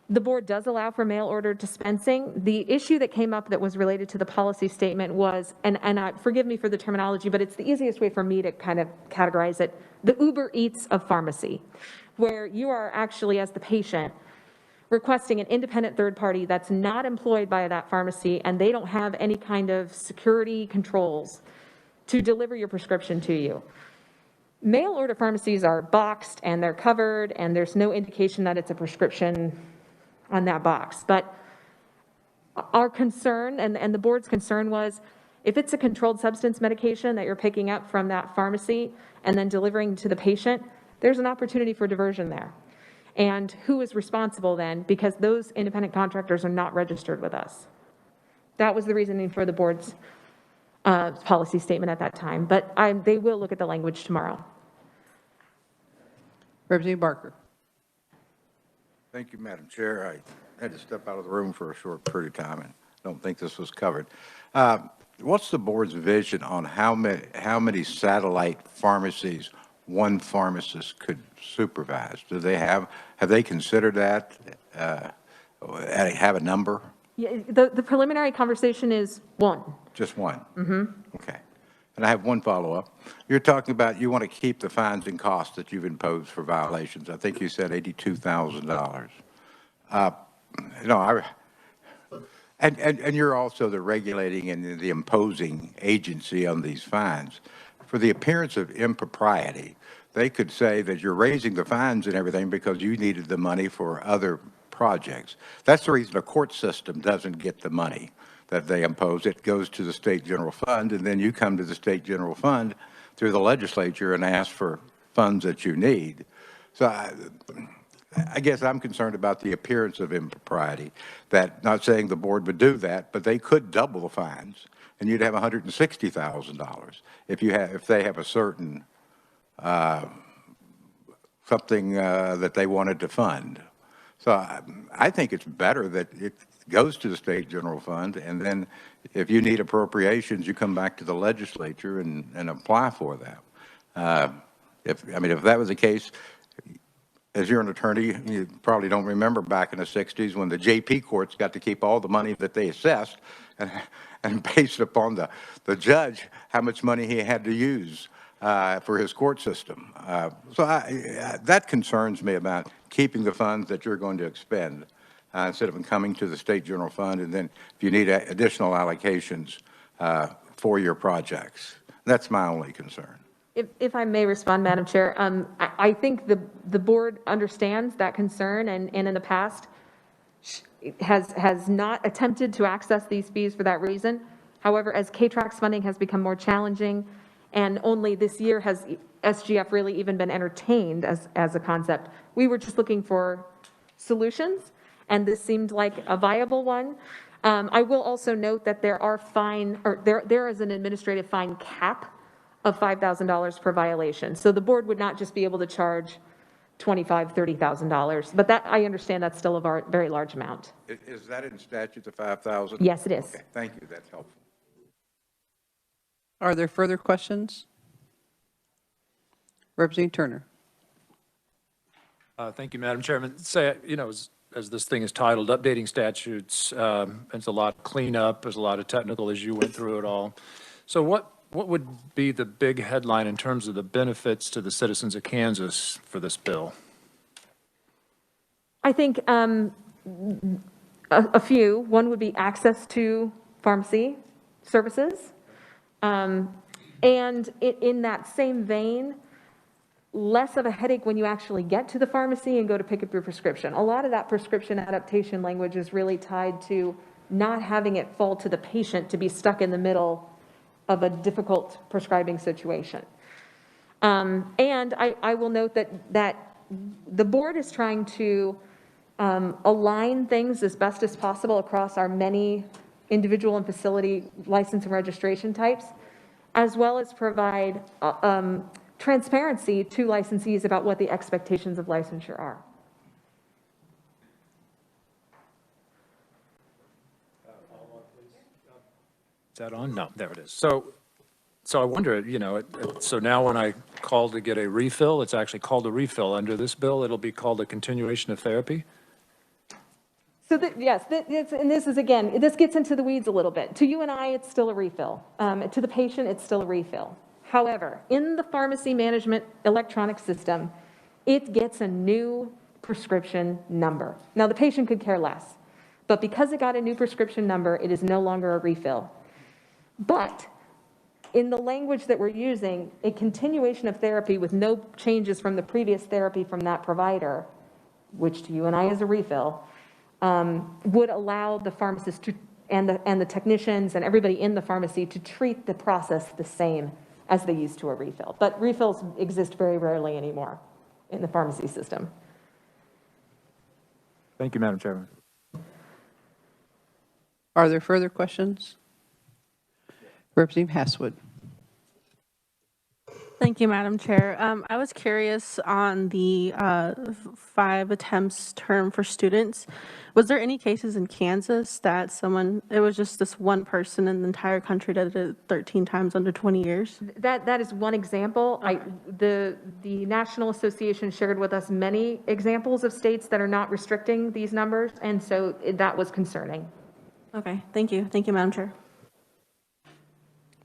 The board does allow for mail order dispensing. The issue that came up that was related to the policy statement was, and forgive me for the terminology, but it's the easiest way for me to kind of categorize it, the Uber Eats of pharmacy, where you are actually, as the patient, requesting an independent third party that's not employed by that pharmacy and they don't have any kind of security controls to deliver your prescription to you. Mail order pharmacies are boxed and they're covered and there's no indication that it's a prescription on that box. But our concern and the board's concern was if it's a controlled substance medication that you're picking up from that pharmacy and then delivering to the patient, there's an opportunity for diversion there. And who is responsible then? Because those independent contractors are not registered with us. That was the reasoning for the board's policy statement at that time. But they will look at the language tomorrow. Representative Barker. Thank you, Madam Chair. I had to step out of the room for a short period of time, and I don't think this was covered. What's the board's vision on how many satellite pharmacies one pharmacist could supervise? Have they considered that? Have a number? Yeah, the preliminary conversation is one. Just one? Mm-hmm. Okay. And I have one follow-up. You're talking about you want to keep the fines and costs that you've imposed for violations. I think you said $82,000. And you're also the regulating and the imposing agency on these fines. For the appearance of impropriety, they could say that you're raising the fines and everything because you needed the money for other projects. That's the reason the court system doesn't get the money that they impose. It goes to the state general fund, and then you come to the state general fund through the legislature and ask for funds that you need. So I guess I'm concerned about the appearance of impropriety, that not saying the board would do that, but they could double the fines, and you'd have $160,000 if they have a certain something that they wanted to fund. So I think it's better that it goes to the state general fund, and then if you need appropriations, you come back to the legislature and apply for that. If that was the case, as you're an attorney, you probably don't remember back in the 60s when the JP courts got to keep all the money that they assessed and based upon the judge how much money he had to use for his court system. So that concerns me about keeping the funds that you're going to expend instead of coming to the state general fund, and then if you need additional allocations for your projects. That's my only concern. If I may respond, Madam Chair, I think the board understands that concern and in the past has not attempted to access these fees for that reason. However, as K-TRAC's funding has become more challenging, and only this year has SGF really even been entertained as a concept, we were just looking for solutions, and this seemed like a viable one. I will also note that there is an administrative fine cap of $5,000 per violation. So the board would not just be able to charge $25,000, $30,000, but that, I understand that's still a very large amount. Is that in statute, the 5,000? Yes, it is. Okay, thank you, that's helpful. Are there further questions? Representative Turner. Thank you, Madam Chairman. As this thing is titled, updating statutes, it's a lot of cleanup, there's a lot of technical as you went through it all. So what would be the big headline in terms of the benefits to the citizens of Kansas for this bill? I think a few. One would be access to pharmacy services. And in that same vein, less of a headache when you actually get to the pharmacy and go to pick up your prescription. A lot of that prescription adaptation language is really tied to not having it fall to the patient to be stuck in the middle of a difficult prescribing situation. And I will note that the board is trying to align things as best as possible across our many individual and facility license and registration types, as well as provide transparency to licensees about what the expectations of licensure are. Is that on? No, there it is. So I wonder, so now when I call to get a refill, it's actually called a refill. Under this bill, it'll be called a continuation of therapy? So yes, and this is, again, this gets into the weeds a little bit. To you and I, it's still a refill. To the patient, it's still a refill. However, in the pharmacy management electronic system, it gets a new prescription number. Now, the patient could care less, but because it got a new prescription number, it is no longer a refill. But in the language that we're using, a continuation of therapy with no changes from the previous therapy from that provider, which to you and I is a refill, would allow the pharmacist to, and the technicians and everybody in the pharmacy to treat the process the same as they used to a refill. But refills exist very rarely anymore in the pharmacy system. Thank you, Madam Chairman. Are there further questions? Representative Hasswood. Thank you, Madam Chair. I was curious on the 5 attempts term for students. Was there any cases in Kansas that it was just this one person in the entire country that did it 13 times under 20 years? That is one example. The National Association shared with us many examples of states that are not restricting these numbers, and so that was concerning. Okay, thank you. Thank you, Madam Chair.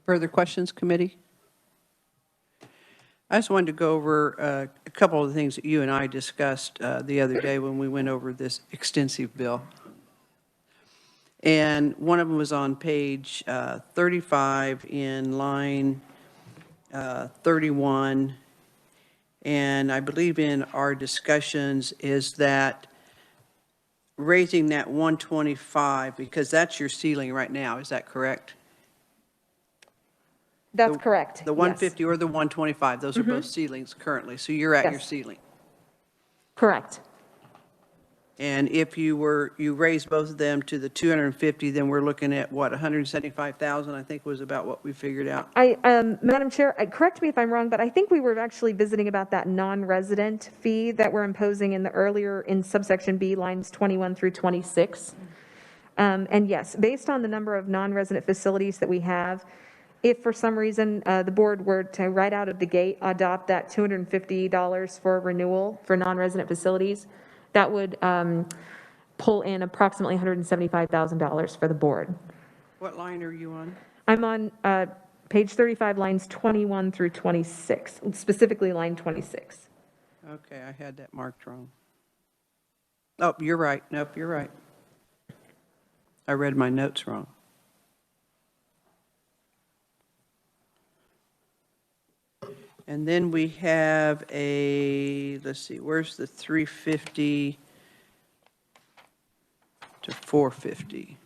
Further questions, committee? I just wanted to go over a couple of the things that you and I discussed the other day when we went over this extensive bill. And one of them was on page 35 in line 31. And I believe in our discussions is that raising that 125, because that's your ceiling right now, is that correct? That's correct. The 150 or the 125, those are both ceilings currently, so you're at your ceiling. Correct. And if you raise both of them to the 250, then we're looking at what, 175,000, I think was about what we figured out. Madam Chair, correct me if I'm wrong, but I think we were actually visiting about that non-resident fee that we're imposing in subsection B, lines 21 through 26. And yes, based on the number of non-resident facilities that we have, if for some reason the board were to right out of the gate adopt that $250 for renewal for non-resident facilities, that would pull in approximately $175,000 for the board. What line are you on? I'm on page 35, lines 21 through 26, specifically line 26. Okay, I had that marked wrong. Oh, you're right. Nope, you're right. I read my notes wrong. And then we have let's see, where's the 350 to 450?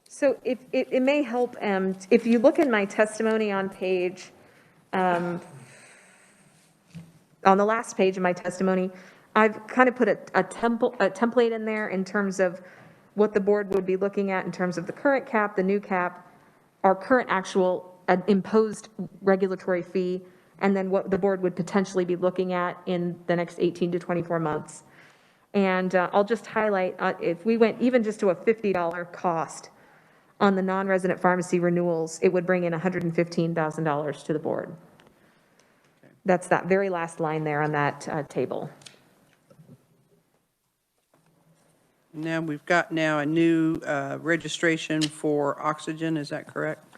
So if it may help, if you look in my testimony on page, on the last page of my testimony, I've kind of put a template in there in terms of what the board would be looking at in terms of the current cap, the new cap, our current actual imposed regulatory fee, and then what the board would potentially be looking at in the next 18 to 24 months. And I'll just highlight, if we went even just to a $50 cost on the non-resident pharmacy renewals, it would bring in $115,000 to the board. That's that very last line there on that table. Now, we've got a new registration for oxygen, is that correct?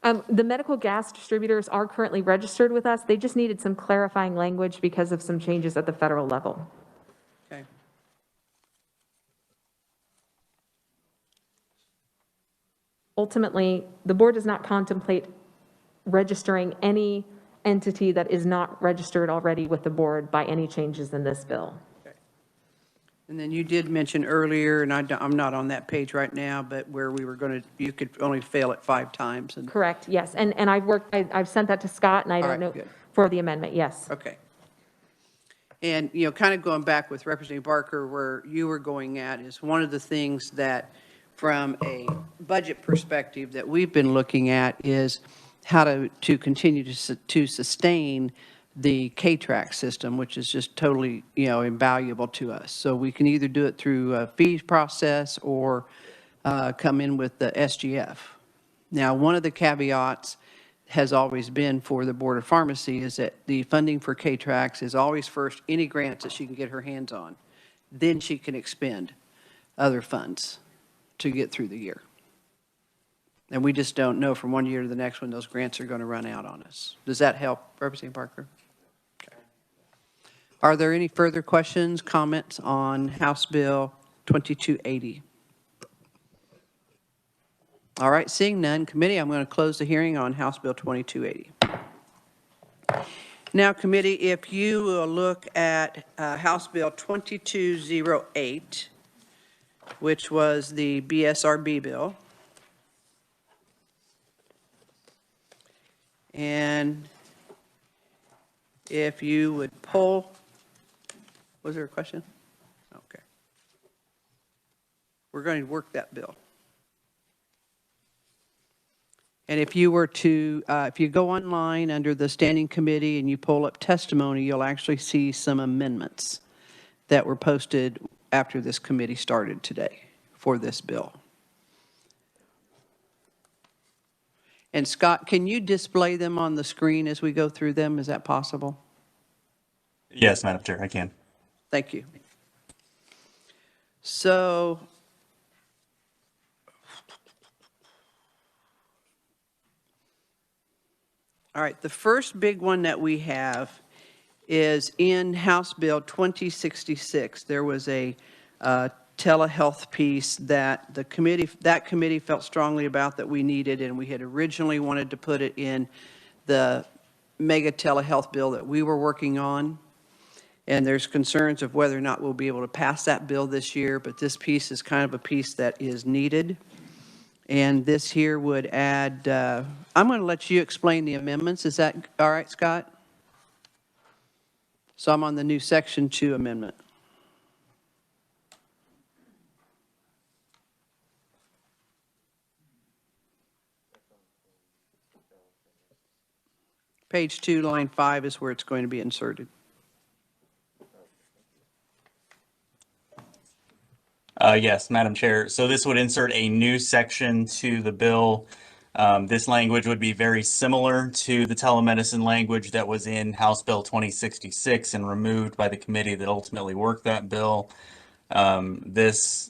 The medical gas distributors are currently registered with us. They just needed some clarifying language because of some changes at the federal level. Okay. Ultimately, the board does not contemplate registering any entity that is not registered already with the board by any changes in this bill. And then you did mention earlier, and I'm not on that page right now, but where we were going to, you could only fail it 5 times. And Correct, yes. And I've sent that to Scott, and I don't know good. for the amendment, yes. Okay. And, kind of going back with Representative Barker, where you were going at is one of the things that, from a budget perspective, that we've been looking at is how to continue to sustain the K-track system, which is just totally, invaluable to us. So we can either do it through a fees process or come in with the SGF. Now, one of the caveats has always been for the Board of Pharmacy is that the funding for K-tracks is always first any grants that she can get her hands on. Then she can expend other funds to get through the year. And we just don't know from one year to the next when those grants are going to run out on us. Does that help, Representative Parker? Okay. Are there any further questions, comments on House Bill 2280? All right, seeing none, committee, I'm going to close the hearing on House Bill 2280. Now, committee, if you will look at House Bill 2208, which was the BSRB bill. And if you would poll, was there a question? Okay. We're going to work that bill. And if you were to, if you go online under the standing committee and you pull up testimony, you'll actually see some amendments that were posted after this committee started today for this bill. And Scott, can you display them on the screen as we go through them? Is that possible? Yes, Madam Chair, I can. Thank you. So, all right, the first big one that we have is in House Bill 2066. There was a telehealth piece that the committee felt strongly about that we needed, and we had originally wanted to put it in the mega telehealth bill that we were working on. And there's concerns of whether or not we'll be able to pass that bill this year, but this piece is kind of a piece that is needed. And this here would add, I'm going to let you explain the amendments. Is that all right, Scott? So I'm on the new Section 2 amendment. Page 2, line 5 is where it's going to be inserted. Yes, Madam Chair. So this would insert a new section to the bill. This language would be very similar to the telemedicine language that was in House Bill 2066 and removed by the committee that ultimately worked that bill. This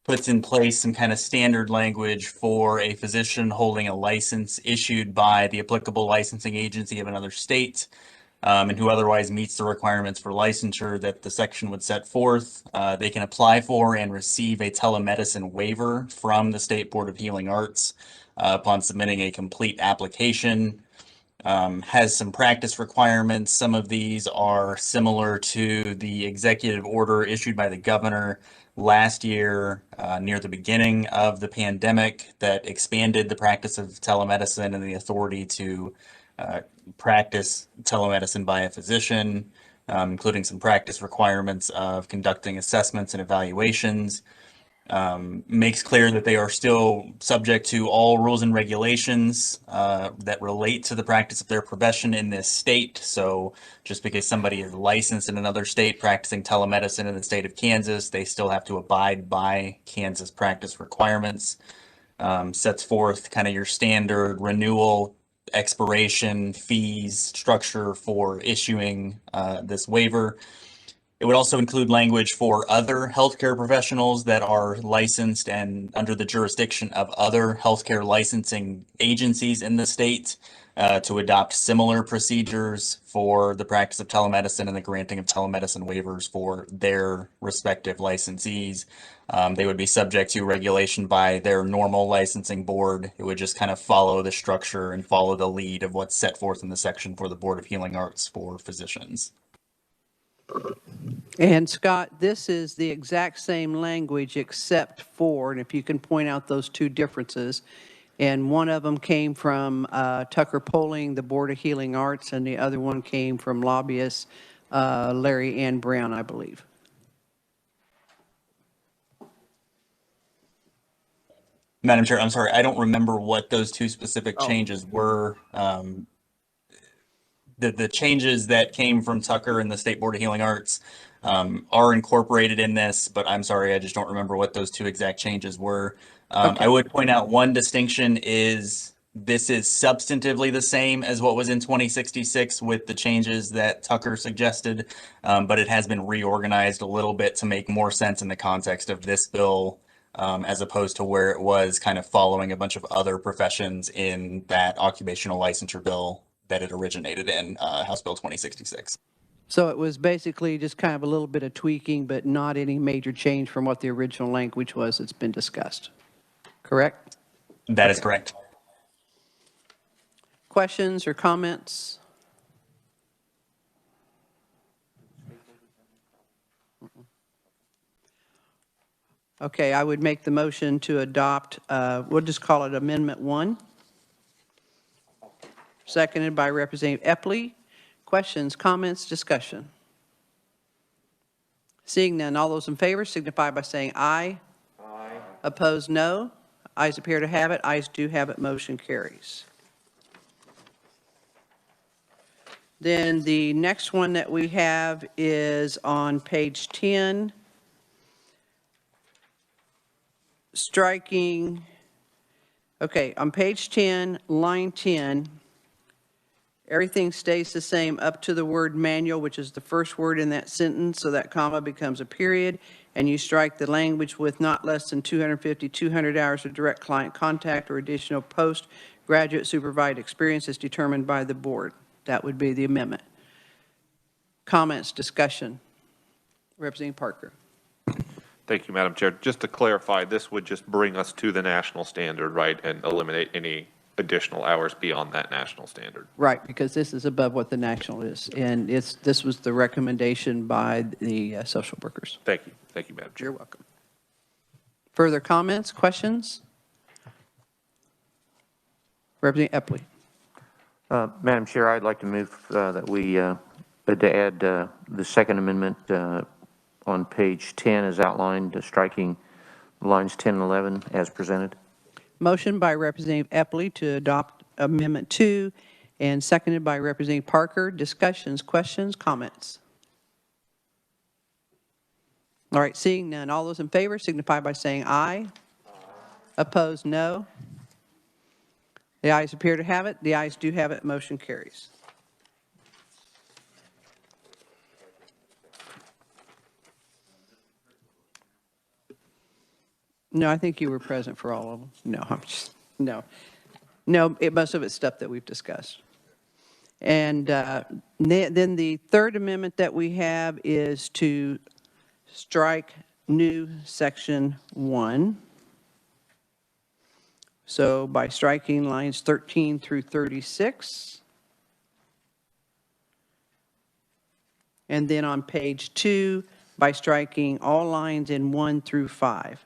puts in place some kind of standard language for a physician holding a license issued by the applicable licensing agency of another state, and who otherwise meets the requirements for licensure that the section would set forth. They can apply for and receive a telemedicine waiver from the State Board of Healing Arts upon submitting a complete application. Has some practice requirements. Some of these are similar to the executive order issued by the governor last year near the beginning of the pandemic that expanded the practice of telemedicine and the authority to practice telemedicine by a physician, including some practice requirements of conducting assessments and evaluations. Makes clear that they are still subject to all rules and regulations that relate to the practice of their profession in this state. So just because somebody is licensed in another state practicing telemedicine in the state of Kansas, they still have to abide by Kansas practice requirements. Sets forth kind of your standard renewal, expiration, fees, structure for issuing this waiver. It would also include language for other healthcare professionals that are licensed and under the jurisdiction of other healthcare licensing agencies in the state to adopt similar procedures for the practice of telemedicine and the granting of telemedicine waivers for their respective licensees. They would be subject to regulation by their normal licensing board. It would just kind of follow the structure and follow the lead of what's set forth in the section for the Board of Healing Arts for physicians. And Scott, this is the exact same language except for, and if you can point out those two differences, and one of them came from Tucker Polling, the Board of Healing Arts, and the other one came from lobbyist Larry Ann Brown, I believe. Madam Chair, I'm sorry, I don't remember what those two specific changes were. The changes that came from Tucker and the State Board of Healing Arts are incorporated in this, but I'm sorry, I just don't remember what those two exact changes were. Okay. I would point out one distinction is this is substantively the same as what was in 2066 with the changes that Tucker suggested, but it has been reorganized a little bit to make more sense in the context of this bill as opposed to where it was kind of following a bunch of other professions in that occupational licensure bill that it originated in, House Bill 2066. So it was basically just kind of a little bit of tweaking, but not any major change from what the original language was that's been discussed. Correct? That is correct. Questions or comments? Okay, I would make the motion to adopt, we'll just call it Amendment 1. Seconded by Representative Epley. Questions, comments, discussion? Seeing none, all those in favor signify by saying aye. Aye. Opposed, no. Ayes appear to have it. Ayes do have it. Motion carries. Then the next one that we have is on page 10. Striking, okay, on page 10, line 10, everything stays the same up to the word manual, which is the first word in that sentence, so that comma becomes a period, and you strike the language with not less than 200 hours of direct client contact or additional postgraduate supervised experience as determined by the board. That would be the amendment. Comments, discussion? Representative Parker. Thank you, Madam Chair. Just to clarify, this would just bring us to the national standard, right, and eliminate any additional hours beyond that national standard. Right, because this is above what the national is, and this was the recommendation by the social workers. Thank you. Thank you, Madam Chair. You're welcome. Further comments, questions? Representative Epley. Madam Chair, I'd like to move that we to add the Second Amendment on page 10 as outlined, striking lines 10 and 11 as presented. Motion by Representative Epley to adopt Amendment 2 and seconded by Representative Parker. Discussions, questions, comments? All right, seeing none. All those in favor signify by saying aye. Aye. Opposed, no. The ayes appear to have it. The ayes do have it. Motion carries. No, I think you were present for all of them. No, I'm just, no. No, most of it's stuff that we've discussed. And then the third amendment that we have is to strike new section 1. So by striking lines 13 through 36. And then on page 2, by striking all lines in 1 through 5.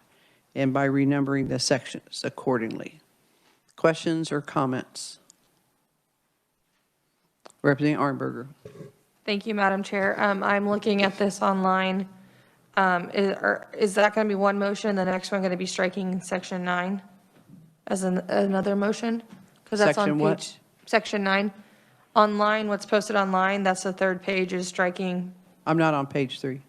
And by renumbering the sections accordingly. Questions or comments? Representative Arnberger. Thank you, Madam Chair. I'm looking at this online. Is that going to be one motion, the next one going to be striking section 9 as another motion? Because that's on Section page, what? section 9. Online, what's posted online, that's the third page is striking. I'm not on page 3.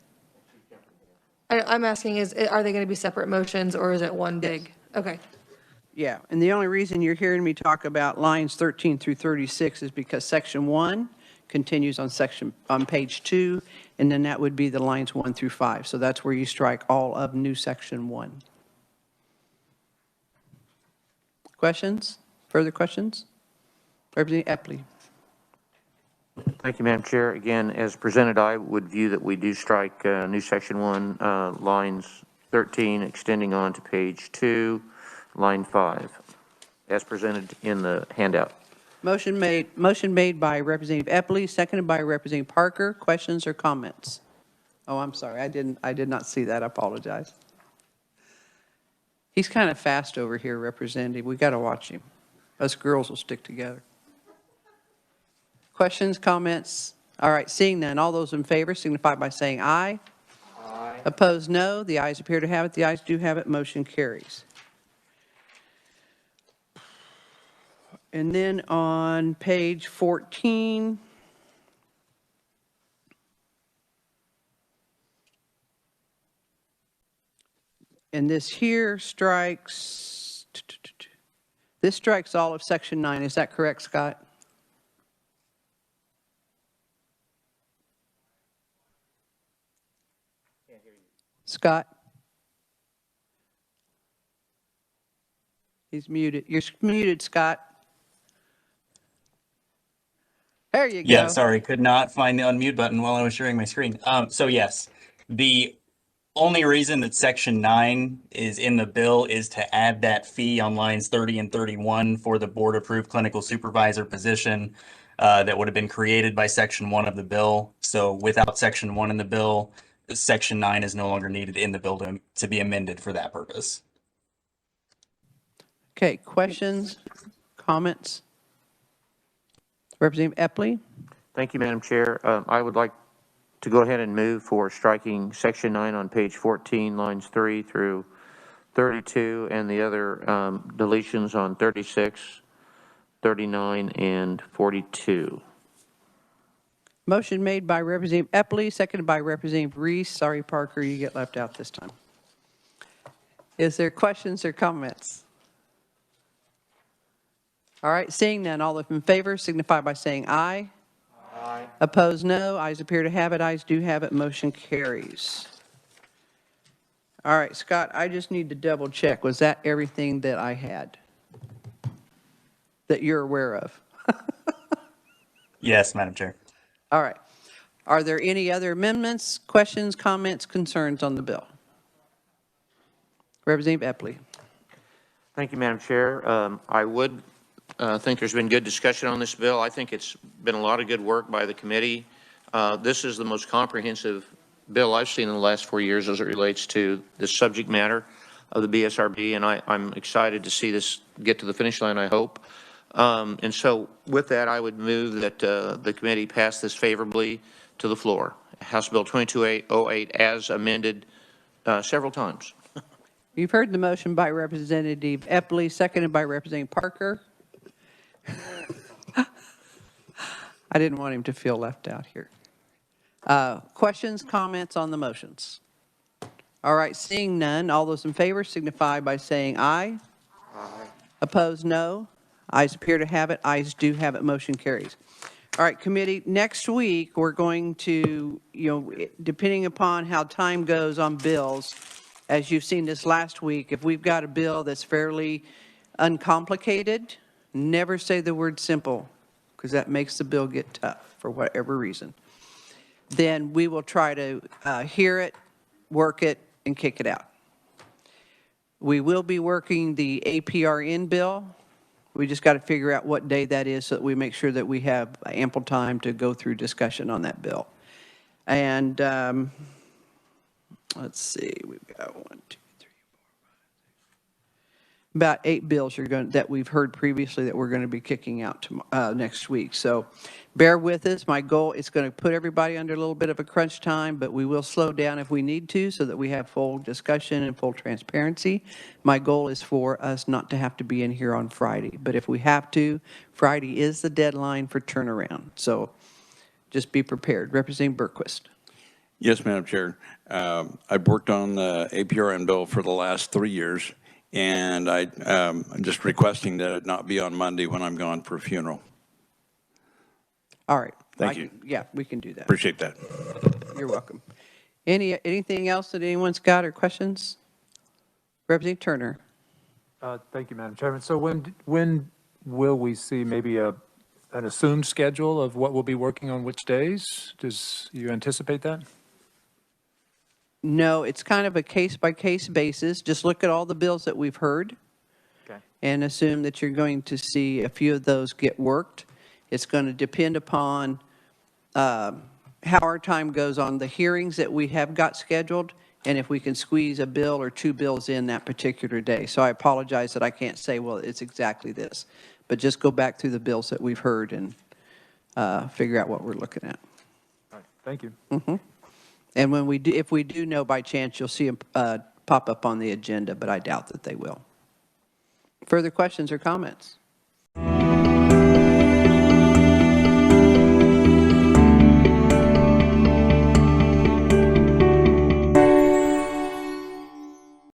I'm asking are they going to be separate motions or is it one big? Okay. Yeah, and the only reason you're hearing me talk about lines 13 through 36 is because section 1 continues on page 2, and then that would be the lines 1 through 5. So that's where you strike all of new section 1. Questions? Further questions? Representative Epley. Thank you, Madam Chair. Again, as presented, I would view that we do strike new section 1, lines 13, extending on to page 2, line 5, as presented in the handout. Motion made by Representative Epley, seconded by Representative Parker. Questions or comments? Oh, I'm sorry. I did not see that. I apologize. He's kind of fast over here, Representative. We got to watch him. Us girls will stick together. Questions, comments? All right, seeing none. All those in favor signify by saying aye. Aye. Opposed, no. The ayes appear to have it. The ayes do have it. Motion carries. And then on page 14, and this here strikes, this strikes all of section 9. Is that correct, Scott? Scott? He's muted. You're muted, Scott. There you go. Yeah, sorry, could not find the unmute button while I was sharing my screen. So yes, the only reason that section 9 is in the bill is to add that fee on lines 30 and 31 for the board approved clinical supervisor position that would have been created by section 1 of the bill. So without section 1 in the bill, section 9 is no longer needed in the bill to be amended for that purpose. Okay, questions, comments? Representative Epley? Thank you, Madam Chair. I would like to go ahead and move for striking section 9 on page 14, lines 3 through 32, and the other deletions on 36, 39, and 42. Motion made by Representative Epley, seconded by Representative Reese. Sorry, Parker, you get left out this time. Is there questions or comments? All right, seeing none, all those in favor signify by saying aye. Aye. Opposed, no. Ayes appear to have it. Ayes do have it. Motion carries. All right, Scott, I just need to double check. Was that everything that I had that you're aware of? Yes, Madam Chair. All right. Are there any other amendments, questions, comments, concerns on the bill? Representative Epley. Thank you, Madam Chair. I would think there's been good discussion on this bill. I think it's been a lot of good work by the committee. This is the most comprehensive bill I've seen in the last 4 years as it relates to the subject matter of the BSRB, and I'm excited to see this get to the finish line, I hope. And so with that, I would move that the committee pass this favorably to the floor. House Bill 2208 as amended several times. You've heard the motion by Representative Epley, seconded by Representative Parker. I didn't want him to feel left out here. Questions, comments on the motions? All right, seeing none, all those in favor signify by saying aye. Aye. Opposed, no. Ayes appear to have it. Ayes do have it. Motion carries. All right, committee, next week we're going to, depending upon how time goes on bills, as you've seen this last week, if we've got a bill that's fairly uncomplicated, never say the word simple, because that makes the bill get tough for whatever reason. Then we will try to hear it, work it, and kick it out. We will be working the APRN bill. We just got to figure out what day that is so that we make sure that we have ample time to go through discussion on that bill. And let's see, we've got 1, 2, 3, 4, 5, 6, about 8 bills that we've heard previously that we're going to be kicking out next week. So bear with us. My goal is going to put everybody under a little bit of a crunch time, but we will slow down if we need to so that we have full discussion and full transparency. My goal is for us not to have to be in here on Friday, but if we have to, Friday is the deadline for turnaround. So just be prepared. Representative Berquist. Yes, Madam Chair. I've worked on the APRN bill for the last 3 years, and I'm just requesting that it not be on Monday when I'm gone for a funeral. All right. Thank you. Yeah, we can do that. Appreciate that. You're welcome. Anything else that anyone's got or questions? Representative Turner. Thank you, Madam Chairman. So when will we see maybe an assumed schedule of what we'll be working on which days? Does you anticipate that? No, it's kind of a case-by-case basis. Just look at all the bills that we've heard and assume that you're going to see a few of those get worked. It's going to depend upon how our time goes on the hearings that we have got scheduled and if we can squeeze a bill or 2 bills in that particular day. So I apologize that I can't say, well, it's exactly this. But just go back through the bills that we've heard and figure out what we're looking at. All right. Thank you. Mm-hmm. And when we do, if we do know by chance, you'll see them pop up on the agenda, but I doubt that they will. Further questions or comments?